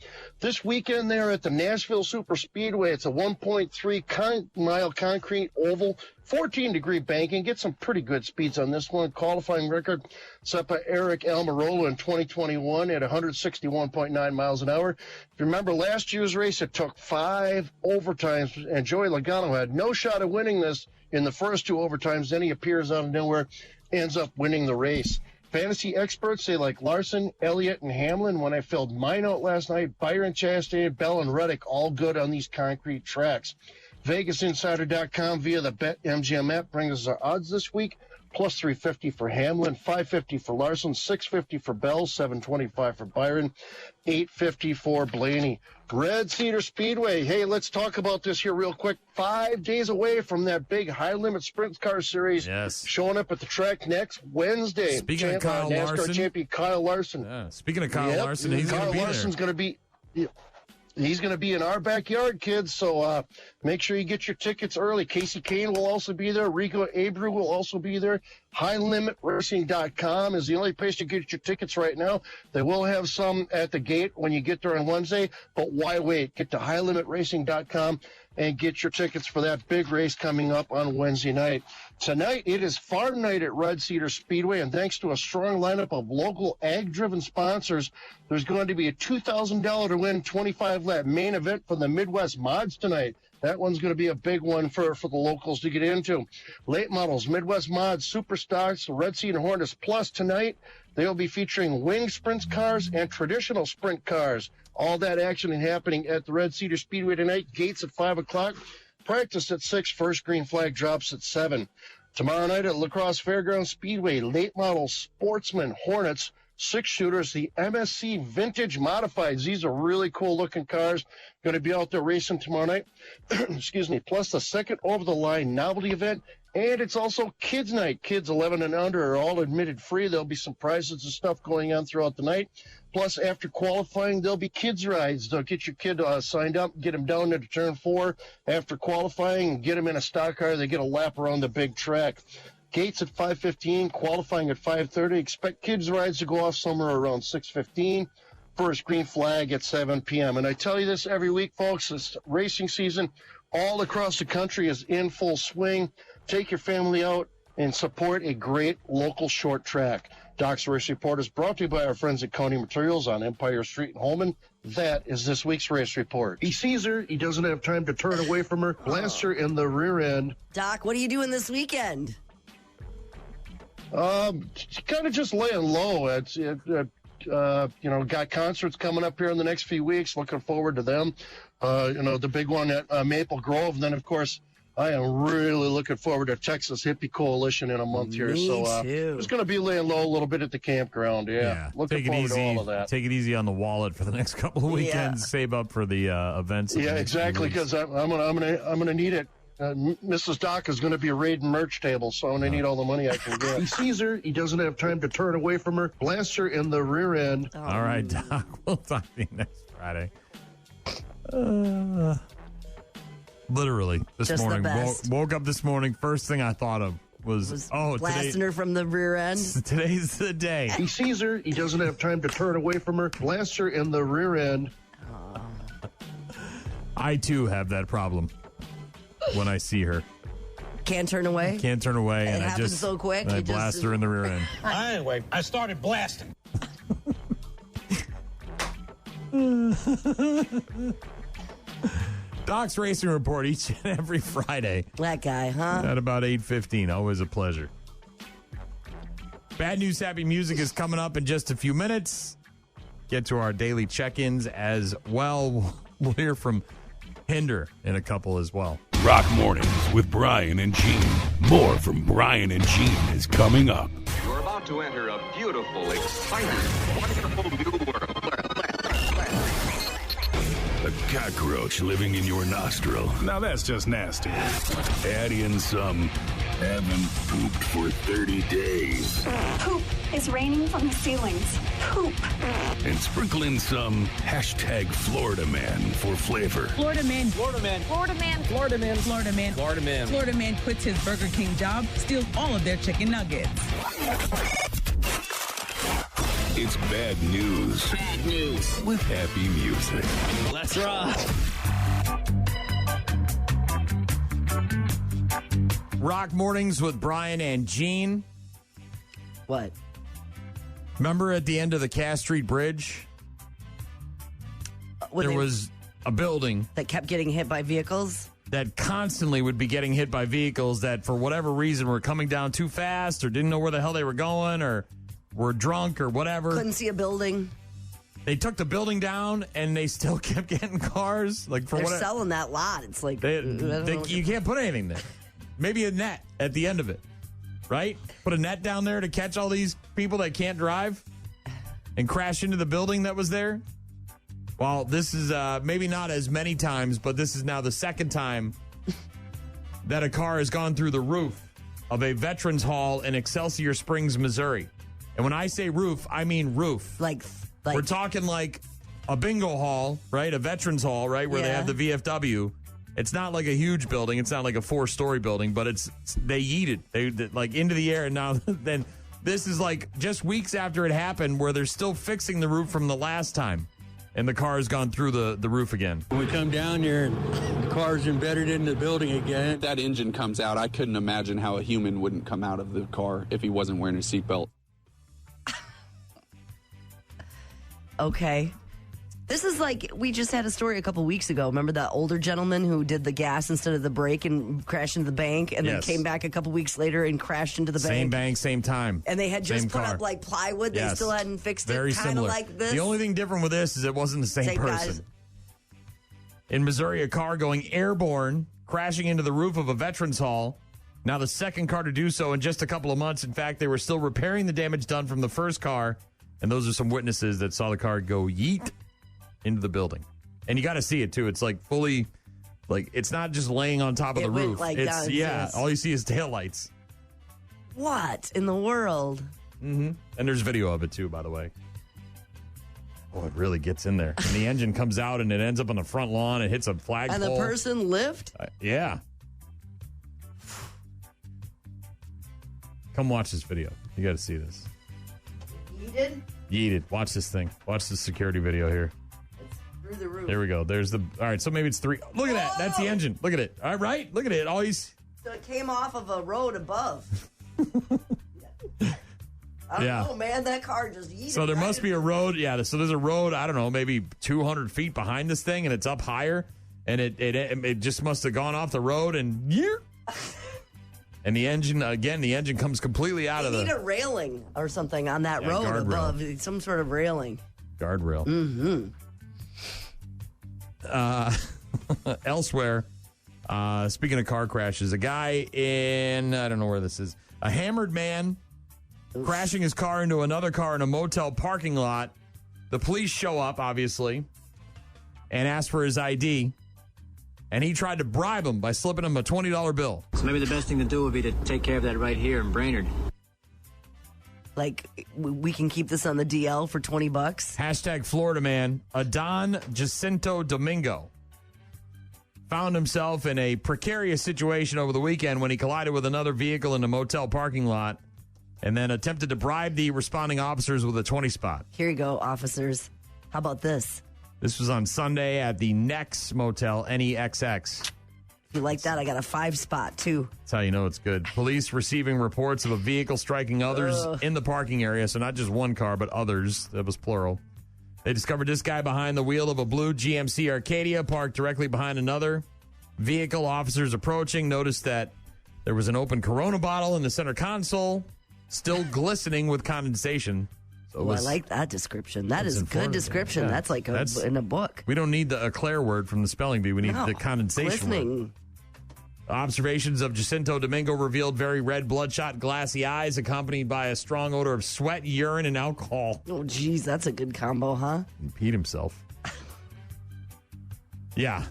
This weekend there at the Nashville Super Speedway, it's a 1.3-mile concrete oval, 14-degree banking. Get some pretty good speeds on this one. Qualifying record set by Eric Almirola in 2021 at 161.9 miles an hour. If you remember last year's race, it took 5 overtimes, and Joey Logano had no shot at winning this in the first 2 overtimes. Then he appears out of nowhere, ends up winning the race. Fantasy experts say like Larson, Elliott, and Hamlin. When I filled mine out last night, Byron, Chastain, Bell, and Reddick all good on these concrete tracks. VegasInsider.com via the BetMGM app brings us our odds this week. Plus 350 for Hamlin, 550 for Larson, 650 for Bell, 725 for Byron, 850 for Blaney. Red Cedar Speedway. Hey, let's talk about this here real quick. 5 days away from that big high-limit sprint car series. Yes. Showing up at the track next Wednesday. Speaking of Kyle NASCAR Larson. champion Kyle Larson. Yeah. Speaking of Kyle Larson, he's going to be Larson's there. going to be... Yeah. He's going to be in our backyard, kids, so make sure you get your tickets early. Casey Kane will also be there. Rico Abreu will also be there. HighLimitRacing.com is the only place to get your tickets right now. They will have some at the gate when you get there on Wednesday, but why wait? Get to HighLimitRacing.com and get your tickets for that big race coming up on Wednesday night. Tonight, it is Farm Night at Red Cedar Speedway, and thanks to a strong lineup of local ag-driven sponsors, there's going to be a $2,000 to win 25-lap main event for the Midwest Mods tonight. That one's going to be a big one for the locals to get into. Late models, Midwest Mods, Superstocks, Red Cedar Hornets Plus tonight. They'll be featuring wing sprint cars and traditional sprint cars. All that action happening at the Red Cedar Speedway tonight. Gates at 5 o'clock. Practice at 6. First green flag drops at 7. Tomorrow night at La Crosse Fairgrounds Speedway, late model Sportsman Hornets, 6-shooters, the MSC Vintage Modifieds. These are really cool-looking cars. Going to be out there racing tomorrow night. Excuse me. Plus the second over-the-line novelty event. And it's also Kids Night. Kids 11 and under are all admitted free. There'll be some prizes and stuff going on throughout the night. Plus, after qualifying, there'll be kids' rides. They'll get your kid signed up, get them down into turn 4 after qualifying, and get them in a stock car. They get a lap around the big track. Gates at 5:15, qualifying at 5:30. Expect kids' rides to go off somewhere around 6:15. First green flag at 7 p.m. And I tell you this every week, folks, this racing season all across the country is in full swing. Take your family out and support a great local short track. Doc's Race Report is brought to you by our friends at County Materials on Empire Street in Holman. That is this week's race report. He sees her. He doesn't have time to turn away from her. Blasts her in the rear end. Doc, what are you doing this weekend? Kind of just laying low. It's got concerts coming up here in the next few weeks. Looking forward to them. The big one at Maple Grove. And then, of course, I am really looking forward to Texas Hippie Coalition in a month here. Me so too. It's going to be laying low a little bit at the campground. Yeah. Looking take it forward easy. to all of that. Take it easy on the wallet for the next couple of weekends. Yeah. Save up for the events. Yeah, exactly. Because I'm gonna need it. Mrs. Doc is going to be raiding merch table, so I'm going to need all the money I can get. He sees her. He doesn't have time to turn away from her. Blasts her in the rear end. All right, Doc. We'll talk to you next Friday. Literally, this Just the morning. best. Woke up this morning. First thing I thought of was blasting her from the rear end. Today's the day. He sees her. He doesn't have time to turn away from her. Blasts her in the rear end. I, too, have that problem when I see her. Can't turn away? Can't turn away. It and happens I just so quick. I blast her in the rear end. Anyway, I started blasting. Doc's Racing Report each and every Friday. That guy, huh? At about 8:15. Always a pleasure. Bad News Happy Music is coming up in just a few minutes. Get to our daily check-ins as well. We'll hear from Hinder in a couple as well. Rock Mornings with Brian and Gene. More from Brian and Gene is coming up. You're about to enter a beautiful, exciting, wonderful new world. The cockroach living in your nostril. Now that's just nasty. Add in some haven't pooped for 30 days. Poop is raining from the ceilings. Poop. And sprinkle in some hashtag Florida Man for flavor. Florida man. Florida man. Florida man. Florida man. Florida man. Florida man. Florida man quits his Burger King job, steals all of their chicken nuggets. It's bad news. Bad news. With happy music. Let's rock. Rock Mornings with Brian and Gene. What? Remember at the end of the Cass Street Bridge? There was a building that kept getting hit by vehicles? That constantly would be getting hit by vehicles that for whatever reason were coming down too fast or didn't know where the hell they were going or were drunk or whatever. Couldn't see a building. They took the building down and they still kept getting cars. Like for They're what selling that lot. It's like you can't put anything there. Maybe a net at the end of it, right? Put a net down there to catch all these people that can't drive and crash into the building that was there. Well, this is maybe not as many times, but this is now the second time that a car has gone through the roof of a Veterans Hall in Excelsior Springs, Missouri. And when I say roof, I mean roof. Like we're talking like a bingo hall, right? A Veterans Hall, right? Where they have the VFW. It's not like a huge building. It's not like a 4-story building, but they yeeted. They like into the air. And now then this is like just weeks after it happened where they're still fixing the roof from the last time. And the car has gone through the roof again. When we come down here and the car's embedded in the building again. That engine comes out. I couldn't imagine how a human wouldn't come out of the car if he wasn't wearing a seatbelt. Okay. This is like, we just had a story a couple weeks ago. Remember that older gentleman who did the gas instead of the brake and crashed into the bank and then came back a couple weeks later and crashed into the bank? Same bank, same time. And they had just same put car. up like plywood. They still hadn't fixed Very it. Kind of similar. like this. The only thing different with this is it wasn't the same person. Guys. In Missouri, a car going airborne, crashing into the roof of a Veterans Hall. Now the second car to do so in just a couple of months. In fact, they were still repairing the damage done from the first car. And those are some witnesses that saw the car go yeet into the building. And you got to see it, too. It's like fully, like, it's not just laying on top of the roof. Like it's, all you see is taillights. What in the world? Mm-hmm. And there's video of it, too, by the way. Oh, it really gets in there. And the engine comes out and it ends up on the front lawn. It hits a flagpole. And the person lived? Yeah. Come watch this video. You got to see this. Yeeted? Yeeted. Watch this thing. Watch this security video here. It's through the roof. There we go. There's the. All right, so maybe it's 3. Look at that. That's the engine. Look at it. All right. Look at it. Always. So it came off of a road above. I don't know, man. That car just yeeted. So there must be a road. Yeah. So there's a road, I don't know, maybe 200 feet behind this thing, and it's up higher. And it just must have gone off the road and And the engine comes completely out of the... They need a railing or something on that road above. Some sort of railing. Guardrail. Mm-hmm. Elsewhere, speaking of car crashes, a guy in... I don't know where this is. A hammered man crashing his car into another car in a motel parking lot. The police show up, obviously, and ask for his ID. And he tried to bribe him by slipping him a $20 bill. So maybe the best thing to do would be to take care of that right here in Brainerd. Like, we can keep this on the DL for $20. Hashtag Florida man. Adon Jacinto Domingo found himself in a precarious situation over the weekend when he collided with another vehicle in a motel parking lot and then attempted to bribe the responding officers with a 20 spot. Here you go, officers. How about this? This was on Sunday at the Nex Motel, NEXX. If you like that, I got a 5 spot, too. That's how you know it's good. Police receiving reports of a vehicle striking others in the parking area, so not just one car, but others. That was plural. They discovered this guy behind the wheel of a blue GMC Arcadia parked directly behind another vehicle. Officers approaching noticed that there was an open Corona bottle in the center console, still glistening with condensation. Oh, I like that description. That is a good description. Yeah. That's like in a book. We don't need the eclair word from the spelling bee. We need the condensation glistening word. Observations of Jacinto Domingo revealed very red, bloodshot, glassy eyes, accompanied by a strong odor of sweat, urine, and alcohol. Oh, geez, that's a good combo, huh? He peed himself. Yeah.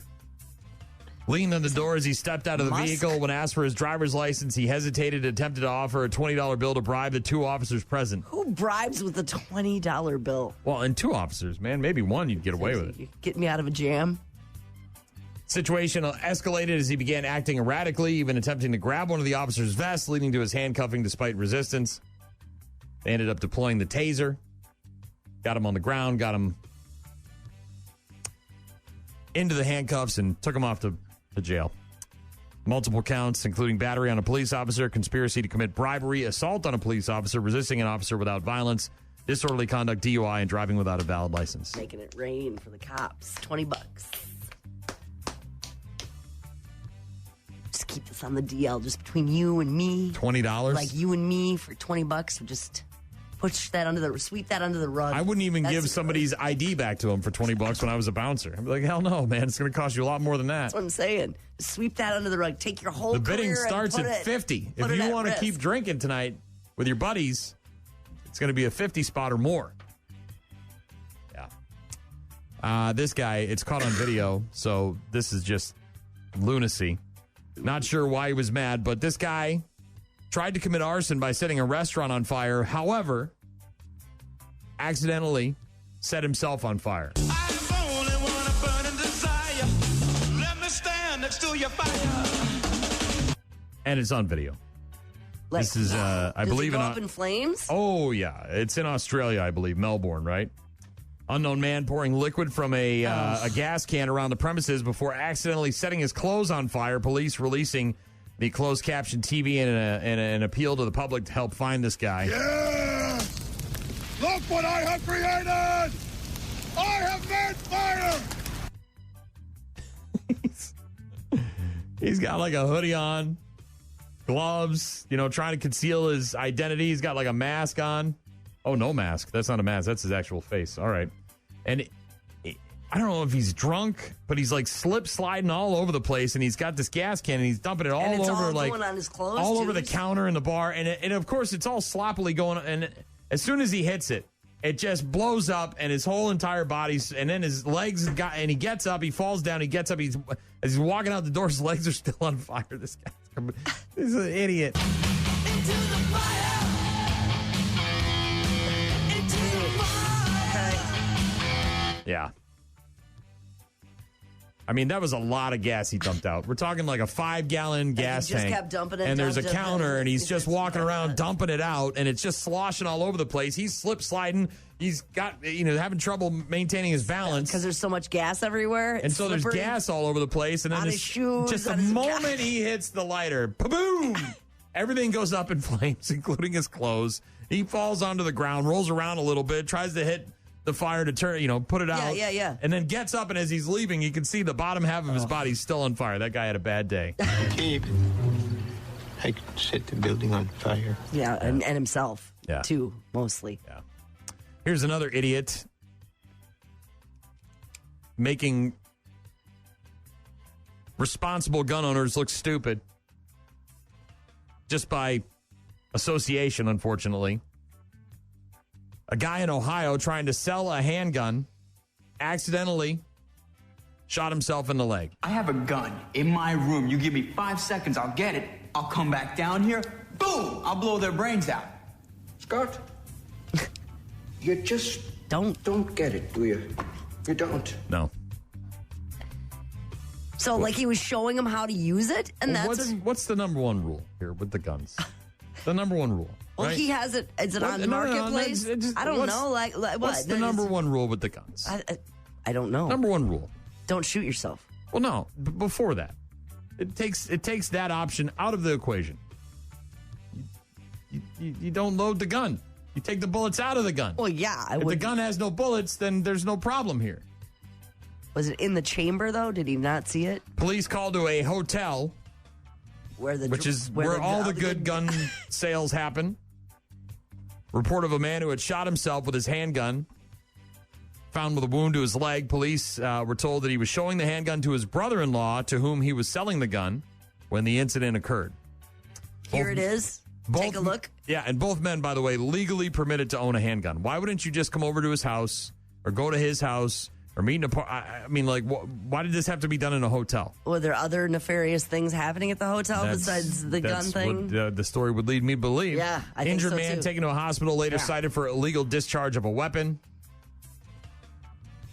Leaned on the door as he stepped out of the vehicle. When asked for his driver's license, he hesitated and attempted to offer a $20 bill to bribe the two officers present. Who bribes with a $20 bill? Well, and two officers, man. Maybe one, you'd get away with it. You get me out of a jam? Situation escalated as he began acting erratically, even attempting to grab one of the officer's vests, leading to his handcuffing despite resistance. They ended up deploying the taser. Got him on the ground, got him into the handcuffs, and took him off to jail. Multiple counts, including battery on a police officer, conspiracy to commit bribery, assault on a police officer, resisting an officer without violence, disorderly conduct, DUI, and driving without a valid license. Making it rain for the cops. $20. Just keep this on the DL, just between you and me. $20? Like you and me for $20. We just sweep that under the rug. I wouldn't even give somebody's ID back to him for $20 when I was a bouncer. I'd be like, hell no, man. It's going to cost you a lot more than that. That's what I'm saying. Sweep that under the rug. Take your whole The bidding career starts at 50. If you want to keep drinking tonight with your buddies, it's going to be a 50 spot or more. Yeah. This guy, it's caught on video, so this is just lunacy. Not sure why he was mad, but this guy tried to commit arson by setting a restaurant on fire. However, accidentally set himself on fire. And it's on video. This is, I believe, does it go up in flames? Oh yeah, it's in Australia, I believe, Melbourne, right? Unknown man pouring liquid from a gas can around the premises before accidentally setting his clothes on fire. Police releasing the closed caption TV and an appeal to the public to help find this guy. Yeah! Look what I have created! I have made fire! He's got like a hoodie on, gloves, trying to conceal his identity. He's got like a mask on. Oh, no mask. That's not a mask. That's his actual face. All right. And I don't know if he's drunk, but he's like sliding all over the place, and he's got this gas can, and he's dumping it all over, like on his clothes, all over the counter in the bar, and of course it's all sloppily going. And as soon as he hits it, it just blows up, and his whole entire body's, and then his legs and he gets up, he falls down, he gets up, as he's walking out the door, his legs are still on fire. This is an idiot. Into the fire! Yeah. I mean, that was a lot of gas he dumped out. We're talking like a 5-gallon gas tank. He just kept dumping it. And there's a counter, and he's just walking around dumping it out, and it's just sloshing all over the place. He's sliding. He's got, having trouble maintaining his balance. Because there's so much gas everywhere. And so there's gas all over the place. And then his shoes, just the moment he hits the lighter, boom! Everything goes up in flames, including his clothes. He falls onto the ground, rolls around a little bit, tries to hit the fire to turn, put it out. Yeah. And then gets up, and as he's leaving, you can see the bottom half of his body still on fire. That guy had a bad day. I set the building on fire. Yeah, and himself, too, mostly. Yeah. Here's another idiot making responsible gun owners look stupid just by association, unfortunately. A guy in Ohio trying to sell a handgun accidentally shot himself in the leg. I have a gun in my room. You give me 5 seconds, I'll get it. I'll come back down here. Boom! I'll blow their brains out. Scott, you just don't get it, do you? You don't. No. So, like, he was showing him how to use it, and what's the number one rule here with the guns? The number one rule. Well, right? he has it. Is it on Marketplace? I don't know. What's the number one rule with the guns? I don't know. Number one rule: don't shoot yourself. Well, no. Before that, it takes that option out of the equation. You don't load the gun. You take the bullets out of the gun. Well, yeah. If the gun has no bullets, then there's no problem here. Was it in the chamber though? Did he not see it? Police called to a hotel. Which is where all the good gun sales happen. Report of a man who had shot himself with his handgun. Found with a wound to his leg. Police were told that he was showing the handgun to his brother-in-law, to whom he was selling the gun, when the incident occurred. Here it is. Take a look. Yeah, and both men, by the way, legally permitted to own a handgun. Why wouldn't you just come over to his house or go to his house, Or meeting I mean, like, why did this have to be done in a hotel? Were there other nefarious things happening at the hotel besides the gun thing? What, the story would lead me to believe. Yeah, I think Injured so, man too. taken to a hospital, later cited for illegal discharge of a weapon.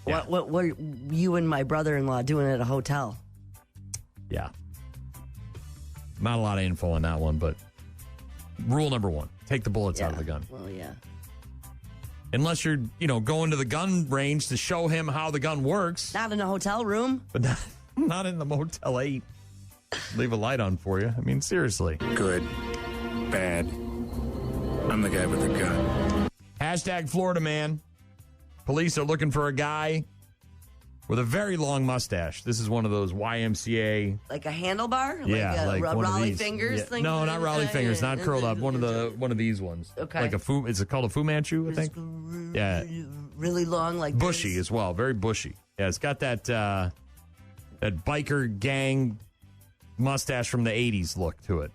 Yeah. What were you and my brother-in-law doing at a hotel? Yeah. Not a lot of info on that one, but rule number 1, take the bullets out of the gun. Well, yeah. Unless you're, going to the gun range to show him how the gun works. Not in a hotel room. But not in the Motel 8. Leave a light on for you. I mean, seriously. Good. Bad. I'm the guy with the gun. Hashtag Florida man. Police are looking for a guy with a very long mustache. This is one of those YMCA. Like a handlebar? Yeah, like one of Raleigh these. fingers thing? No, not Raleigh fingers, not curled up. One of these ones. Okay. Like is it called a Fu Manchu, I think? Yeah. Really long, like bushy this. as well, very bushy. Yeah, it's got that biker gang mustache from the 80s look to it.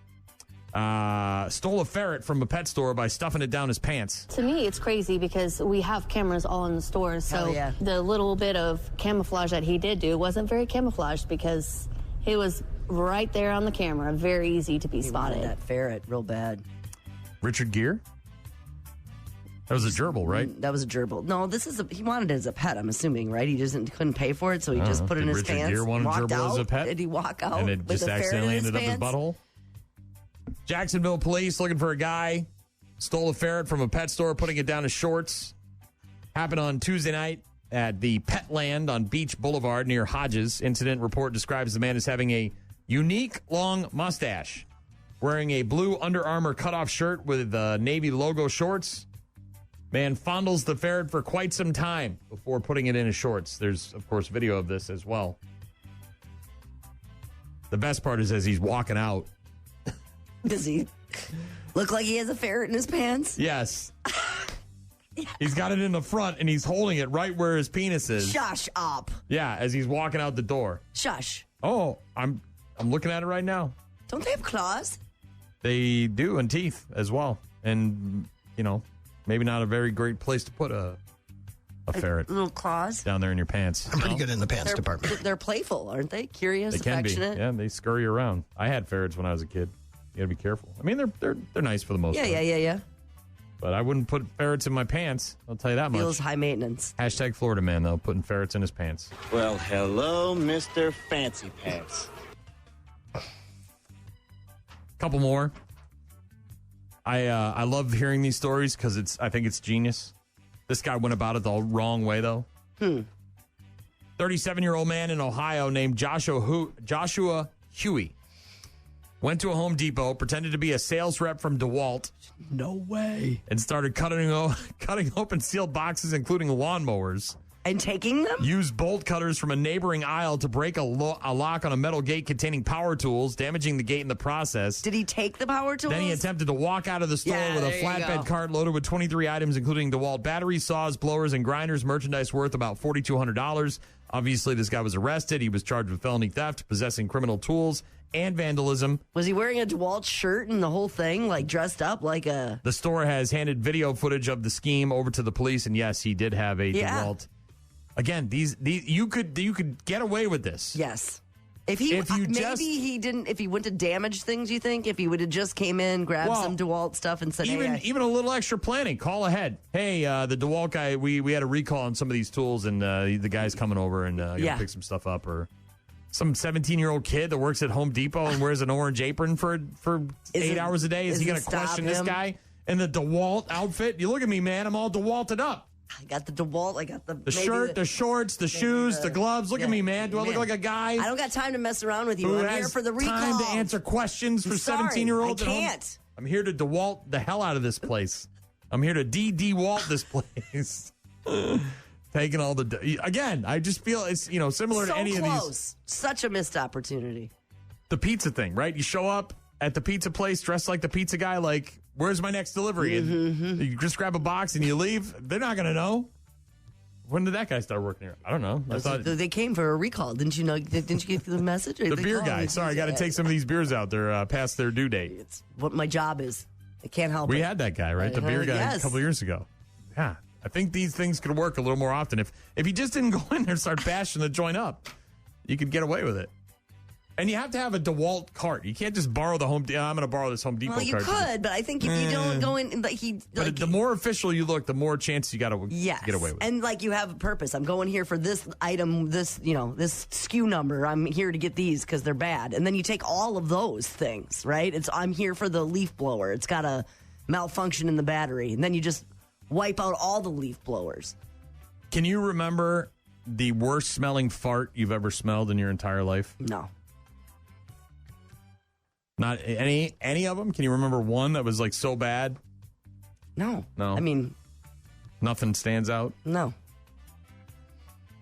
Stole a ferret from a pet store by stuffing it down his pants. To me, it's crazy because we have cameras all in the stores. So the little bit of camouflage that he did do wasn't very camouflaged because it was right there on the camera. Very easy to be spotted. That ferret real bad. Richard Gere? That was a gerbil, right? That was a gerbil. No, he wanted it as a pet, I'm assuming, right? He couldn't pay for it, so he just put it in his Richard pants. Gere wanted walked gerbil out. as a pet? Did he walk out? And it with just a ferret accidentally in his ended up his pants? butthole? Jacksonville police looking for a guy. Stole a ferret from a pet store, putting it down his shorts. Happened on Tuesday night at the Petland on Beach Boulevard near Hodges. Incident report describes the man as having a unique long mustache, wearing a blue Under Armour cutoff shirt with Navy logo shorts. Man fondles the ferret for quite some time before putting it in his shorts. There's, of course, video of this as well. The best part is as he's walking out. Does he look like he has a ferret in his pants? Yes. He's got it in the front, and he's holding it right where his penis is. Shush up. Yeah, as he's walking out the door. Shush. Oh, I'm looking at it right now. Don't they have claws? They do, and teeth as well. And, maybe not a very great place to put a ferret. Little claws? Down there in your pants. I'm pretty good in the pants department. They're playful, aren't they? Curious, They can affectionate? be. Yeah, they scurry around. I had ferrets when I was a kid. You gotta be careful. I mean, they're nice for the most part. Yeah. But I wouldn't put ferrets in my pants. I'll tell you that much. Feels high maintenance. Hashtag Florida man, though, putting ferrets in his pants. Well, hello, Mr. Fancy Pants. Couple more. I love hearing these stories because I think it's genius. This guy went about it the wrong way, though. 37-year-old man in Ohio named Joshua Huey went to a Home Depot, pretended to be a sales rep from DeWalt. No way. And started cutting open sealed boxes, including lawnmowers. And taking them? Used bolt cutters from a neighboring aisle to break a lock on a metal gate containing power tools, damaging the gate in the process. Did he take the power tools? Then he attempted to walk out of the store with a flatbed cart loaded with 23 items, including DeWalt batteries, saws, blowers, and grinders, merchandise worth about $4,200. Obviously, this guy was arrested. He was charged with felony theft, possessing criminal tools, and vandalism. Was he wearing a DeWalt shirt and the whole thing, like dressed up like a... The store has handed video footage of the scheme over to the police, and yes, he did have a DeWalt. Again, these you could get away with this. Yes. If he went to damage things, you think? If he would have just came in, grabbed some DeWalt stuff and said, even a little extra planning, call ahead. Hey, the DeWalt guy, we had a recall on some of these tools, and the guy's coming over and gonna pick some stuff up. Or some 17-year-old kid that works at Home Depot and wears an orange apron for 8 hours a day. Is he going to question this guy in the DeWalt outfit? You look at me, man. I'm all DeWalted up. I got the DeWalt. I got the shirt, the shorts, the shoes, the gloves. Look at me, man. Do I look like a guy? I don't got time to mess around with you. I'm here for the recall. Time to answer questions for 17-year-olds I at home. can't. I'm here to DeWalt the hell out of this place. I'm here to DeWalt this place. Taking all the... Again, I just feel it's, similar to any of these... Such a missed opportunity. The pizza thing, right? You show up at the pizza place dressed like the pizza guy, like, where's my next delivery? And you just grab a box and you leave. They're not going to know. When did that guy start working here? I don't know. I thought they came for a recall. Didn't you know? Didn't you get the message? The beer guy. Sorry, I got to take some of these beers out. They're past their due date. It's what my job is. I can't help it. We had that guy, right? The beer guy a couple years ago. Yeah. I think these things could work a little more often. If you just didn't go in there and start bashing the joint up, you could get away with it. And you have to have a DeWalt cart. You can't just borrow the I'm going to borrow this Home Depot cart. Well, you could, but I think if you don't go in, the more official you look, the more chance you got to get away with it. And like you have a purpose. I'm going here for this item, this SKU number. I'm here to get these because they're bad. And then you take all of those things, right? I'm here for the leaf blower. It's got a malfunction in the battery. And then you just wipe out all the leaf blowers. Can you remember the worst smelling fart you've ever smelled in your entire life? No. Not any of them? Can you remember one that was like so bad? No. I mean, nothing stands out? No.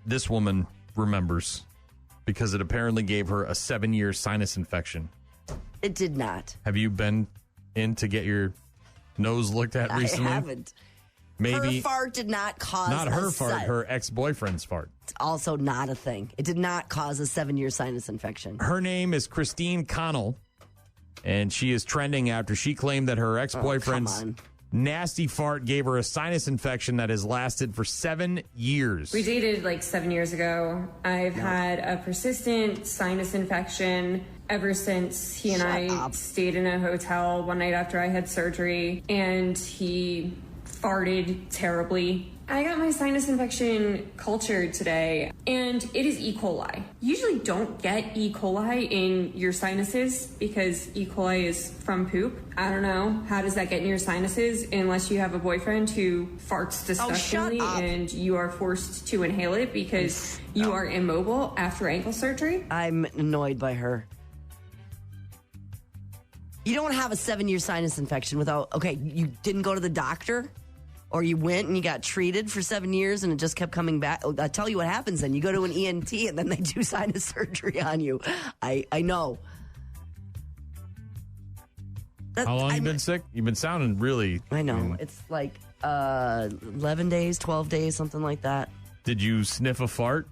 This woman remembers because it apparently gave her a 7-year sinus infection. It did not. Have you been in to get your nose looked at recently? I haven't. Maybe her fart did not cause not her fart, her ex-boyfriend's fart. It's also not a thing. It did not cause a 7-year sinus infection. Her name is Christine Connell. And she is trending after she claimed that her ex-boyfriend's nasty fart gave her a sinus infection that has lasted for 7 years. We dated like 7 years ago. I've had a persistent sinus infection ever since he and I stayed in a hotel one night after I had surgery, and he farted terribly. I got my sinus infection cultured today, and it is E. coli. You usually don't get E. coli in your sinuses because E. coli is from poop. I don't know. How does that get in your sinuses unless you have a boyfriend who farts disgustingly and you are forced to inhale it because you are immobile after ankle surgery? I'm annoyed by her. You don't have a 7-year sinus infection without, you didn't go to the doctor? Or you went and you got treated for 7 years and it just kept coming back. I'll tell you what happens then. You go to an ENT and then they do sinus surgery on you. I know. How long have you been sick? You've been sounding really... I know. It's like 11 days, 12 days, something like that. Did you sniff a fart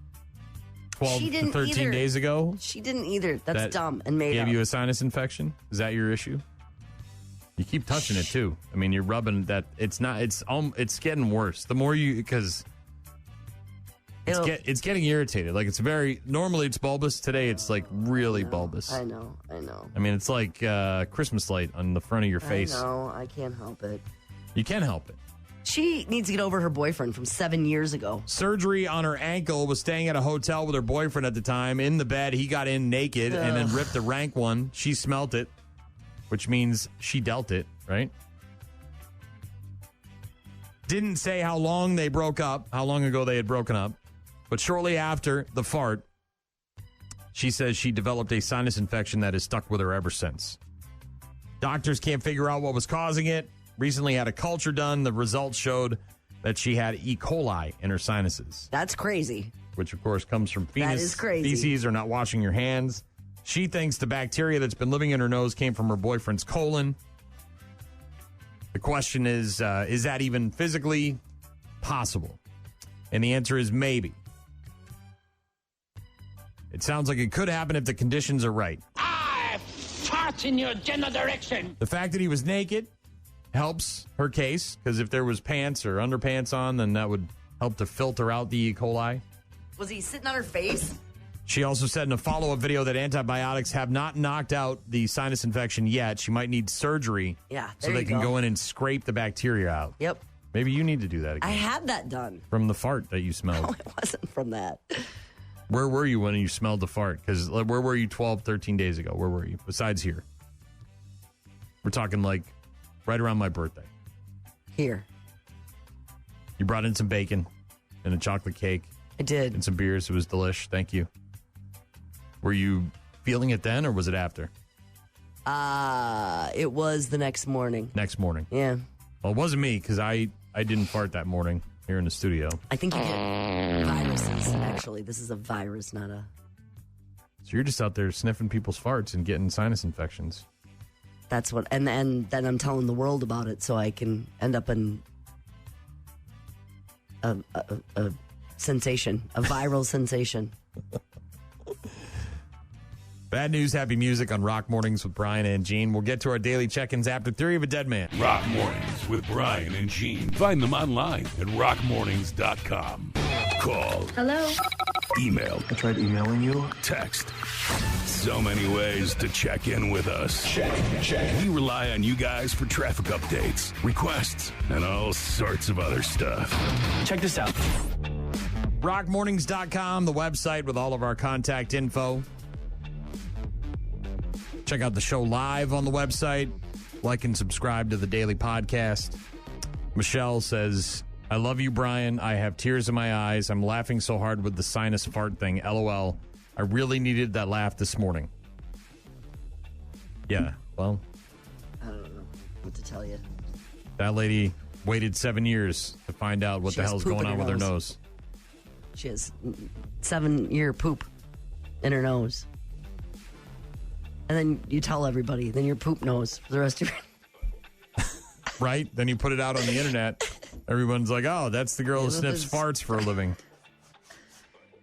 12 to 13 days ago? She didn't either. That's dumb and made gave up. You a sinus infection? Is that your issue? You keep touching it too. I mean, you're rubbing that. It's not. It's getting worse. The more you because it's getting irritated. Like normally it's bulbous. Today it's like really bulbous. I know. I mean, it's like Christmas light on the front of your face. I know. I can't help it. You can help it. She needs to get over her boyfriend from 7 years ago. Surgery on her ankle. Was staying at a hotel with her boyfriend at the time. In the bed, he got in naked and then ripped a rank one. She smelt it, which means she dealt it, right? Didn't say how long they broke up, how long ago they had broken up. But shortly after the fart, she says she developed a sinus infection that has stuck with her ever since. Doctors can't figure out what was causing it. Recently had a culture done. The results showed that she had E. coli in her sinuses. That's crazy. Which, of course, comes from That is crazy. feces or not washing your hands. She thinks the bacteria that's been living in her nose came from her boyfriend's colon. The question is that even physically possible? And the answer is maybe. It sounds like it could happen if the conditions are right. I fart in your general direction. The fact that he was naked helps her case, because if there was pants or underpants on, then that would help to filter out the E. coli. Was he sitting on her face? She also said in a follow-up video that antibiotics have not knocked out the sinus infection yet. She might need surgery so they can go in and scrape the bacteria out. Yep. Maybe you need to do that again. I had that done. From the fart that you smelled. No, it wasn't from that. Where were you when you smelled the fart? Because where were you 12, 13 days ago? Where were you? Besides here. We're talking like right around my birthday. Here. You brought in some bacon and a chocolate cake. I did. And some beers. It was delish. Thank you. Were you feeling it then, or was it after? It was the next morning. Next morning. Yeah. Well, it wasn't me, because I didn't fart that morning here in the studio. I think you get viruses, actually. This is a virus, not a... So you're just out there sniffing people's farts and getting sinus infections. That's what... And then I'm telling the world about it so I can end up in a sensation, a viral sensation. Bad news, happy music on Rock Mornings with Brian and Gene. We'll get to our daily check-ins after Theory of a Dead Man. Rock Mornings with Brian and Gene. Find them online at rockmornings.com. Call. Hello? Email. I tried emailing you. Text. So many ways to check in with us. Check. We rely on you guys for traffic updates, requests, and all sorts of other stuff. Check this out. rockmornings.com, the website with all of our contact info. Check out the show live on the website. Like and subscribe to the daily podcast. Michelle says, I love you, Brian. I have tears in my eyes. I'm laughing so hard with the sinus fart thing. LOL. I really needed that laugh this morning. Yeah, well. I don't know what to tell you. That lady waited 7 years to find out what the hell's going on with her nose. She has 7-year poop in her nose. And then you tell everybody, then your poop knows for the rest of your... Right? Then you put it out on the internet. Everyone's like, oh, that's the girl who sniffs farts for a living.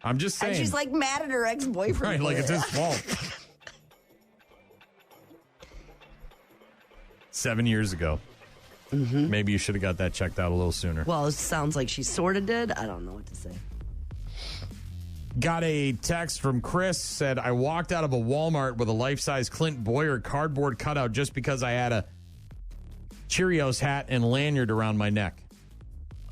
I'm just saying. And she's like mad at her ex-boyfriend. Right, like it's his fault. 7 years ago. Mm-hmm. Maybe you should have got that checked out a little sooner. Well, it sounds like she sort of did. I don't know what to say. Got a text from Chris, said, I walked out of a Walmart with a life-size Clint Boyer cardboard cutout just because I had a Cheerios hat and lanyard around my neck.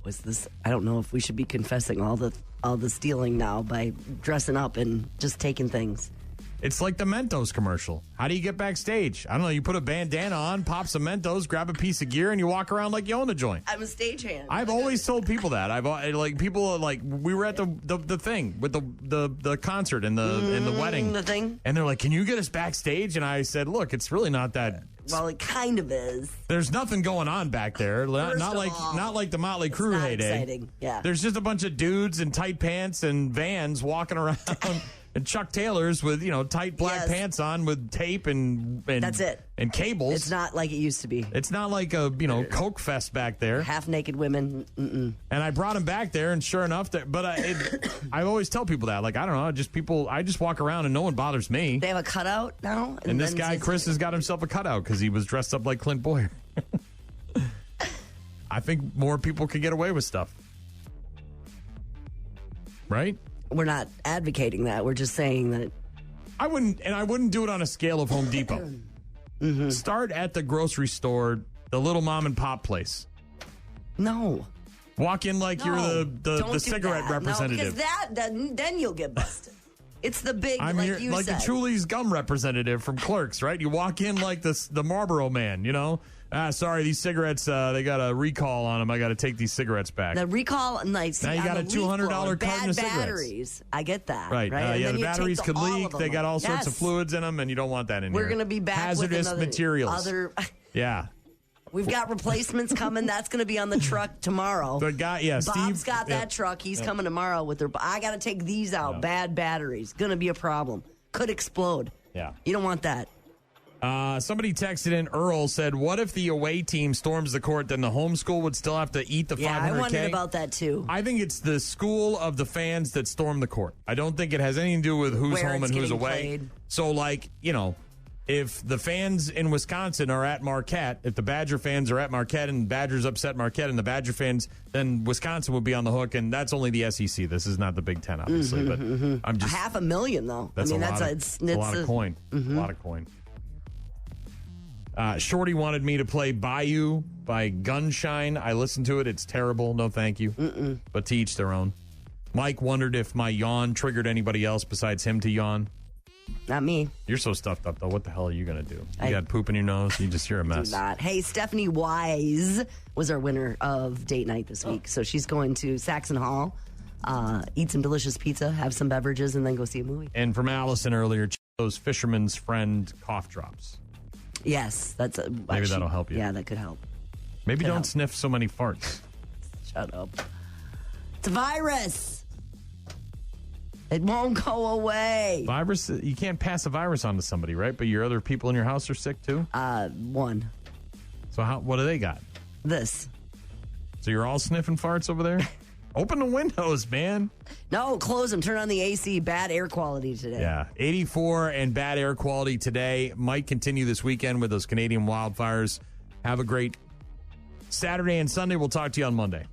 Was this? I don't know if we should be confessing all the stealing now by dressing up and just taking things. It's like the Mentos commercial. How do you get backstage? I don't know. You put a bandana on, pop some Mentos, grab a piece of gear, and you walk around like you own the joint. I'm a stagehand. I've always told people that. People are like, we were at the thing with the concert and the wedding, the thing, and they're like, can you get us backstage? And I said, look, it's really not that. Well, it kind of is. There's nothing going on back there. Not like the Motley Crue heyday. Exciting. Yeah. There's just a bunch of dudes in tight pants and Vans walking around. And Chuck Taylors with, tight black pants on with tape and that's it. And cables. It's not like it used to be. It's not like a, Coke fest back there. Half-naked women. Mm-mm. And I brought him back there, and sure enough, I always tell people that. Like, I don't know, I just walk around and no one bothers me. They have a cutout now? And this guy, Chris, has got himself a cutout because he was dressed up like Clint Boyer. I think more people could get away with stuff. Right? We're not advocating that. We're just saying that. I wouldn't do it on a scale of Home Depot. Mm-hmm. Start at the grocery store, the little mom and pop place. No. Walk in like you're the cigarette representative. No, because then you'll get busted. It's the big, like the Chuli's gum representative from Clerks, right? You walk in like the Marlboro man, sorry, these cigarettes, they got a recall on them. I got to take these cigarettes back. The recall, now you got a $200 carton of cigarettes. Batteries. I get that. Right. The batteries could leak. They got all sorts of fluids in them, and you don't want that in here. We're going to be back hazardous with materials. Yeah. We've got replacements coming. That's going to be on the truck tomorrow. The guy, Bob's got that truck. He's coming tomorrow with their. I got to take these out. Yeah. Bad batteries. Going to be a problem. Could explode. Yeah. You don't want that. Somebody texted in. Earl said, "What if the away team storms the court? Then the home school would still have to eat the $500K." Yeah, I wondered about that too. I think it's the school of the fans that storm the court. I don't think it has anything to do with who's home and who's away. Played. So, if the fans in Wisconsin are at Marquette, if the Badger fans are at Marquette and Badgers upset Marquette and the Badger fans, then Wisconsin would be on the hook, and that's only the SEC. This is not the Big Ten, obviously. But I'm just $500,000 though. That's a lot of coin. Mm-hmm. A lot of coin. Shorty wanted me to play Bayou by Gunshine. I listened to it. It's terrible. No, thank you. Mm-mm. But to each their own. Mike wondered if my yawn triggered anybody else besides him to yawn. Not me. You're so stuffed up, though. What the hell are you going to do? You got poop in your nose? You're a mess. Do not. Hey, Stephanie Wise was our winner of date night this week. So she's going to Saxon Hall, eat some delicious pizza, have some beverages, and then go see a movie. And from Allison earlier, those Fisherman's Friend cough drops. Yes. Maybe that'll help you. Yeah, that could help. Maybe don't sniff so many farts. Shut up. It's a virus. It won't go away. Virus, you can't pass a virus on to somebody, right? But your other people in your house are sick too? One. So what do they got? This. So you're all sniffing farts over there? Open the windows, man. No, close them. Turn on the AC. Bad air quality today. Yeah, 84 and bad air quality today. Might continue this weekend with those Canadian wildfires. Have a great Saturday and Sunday. We'll talk to you on Monday.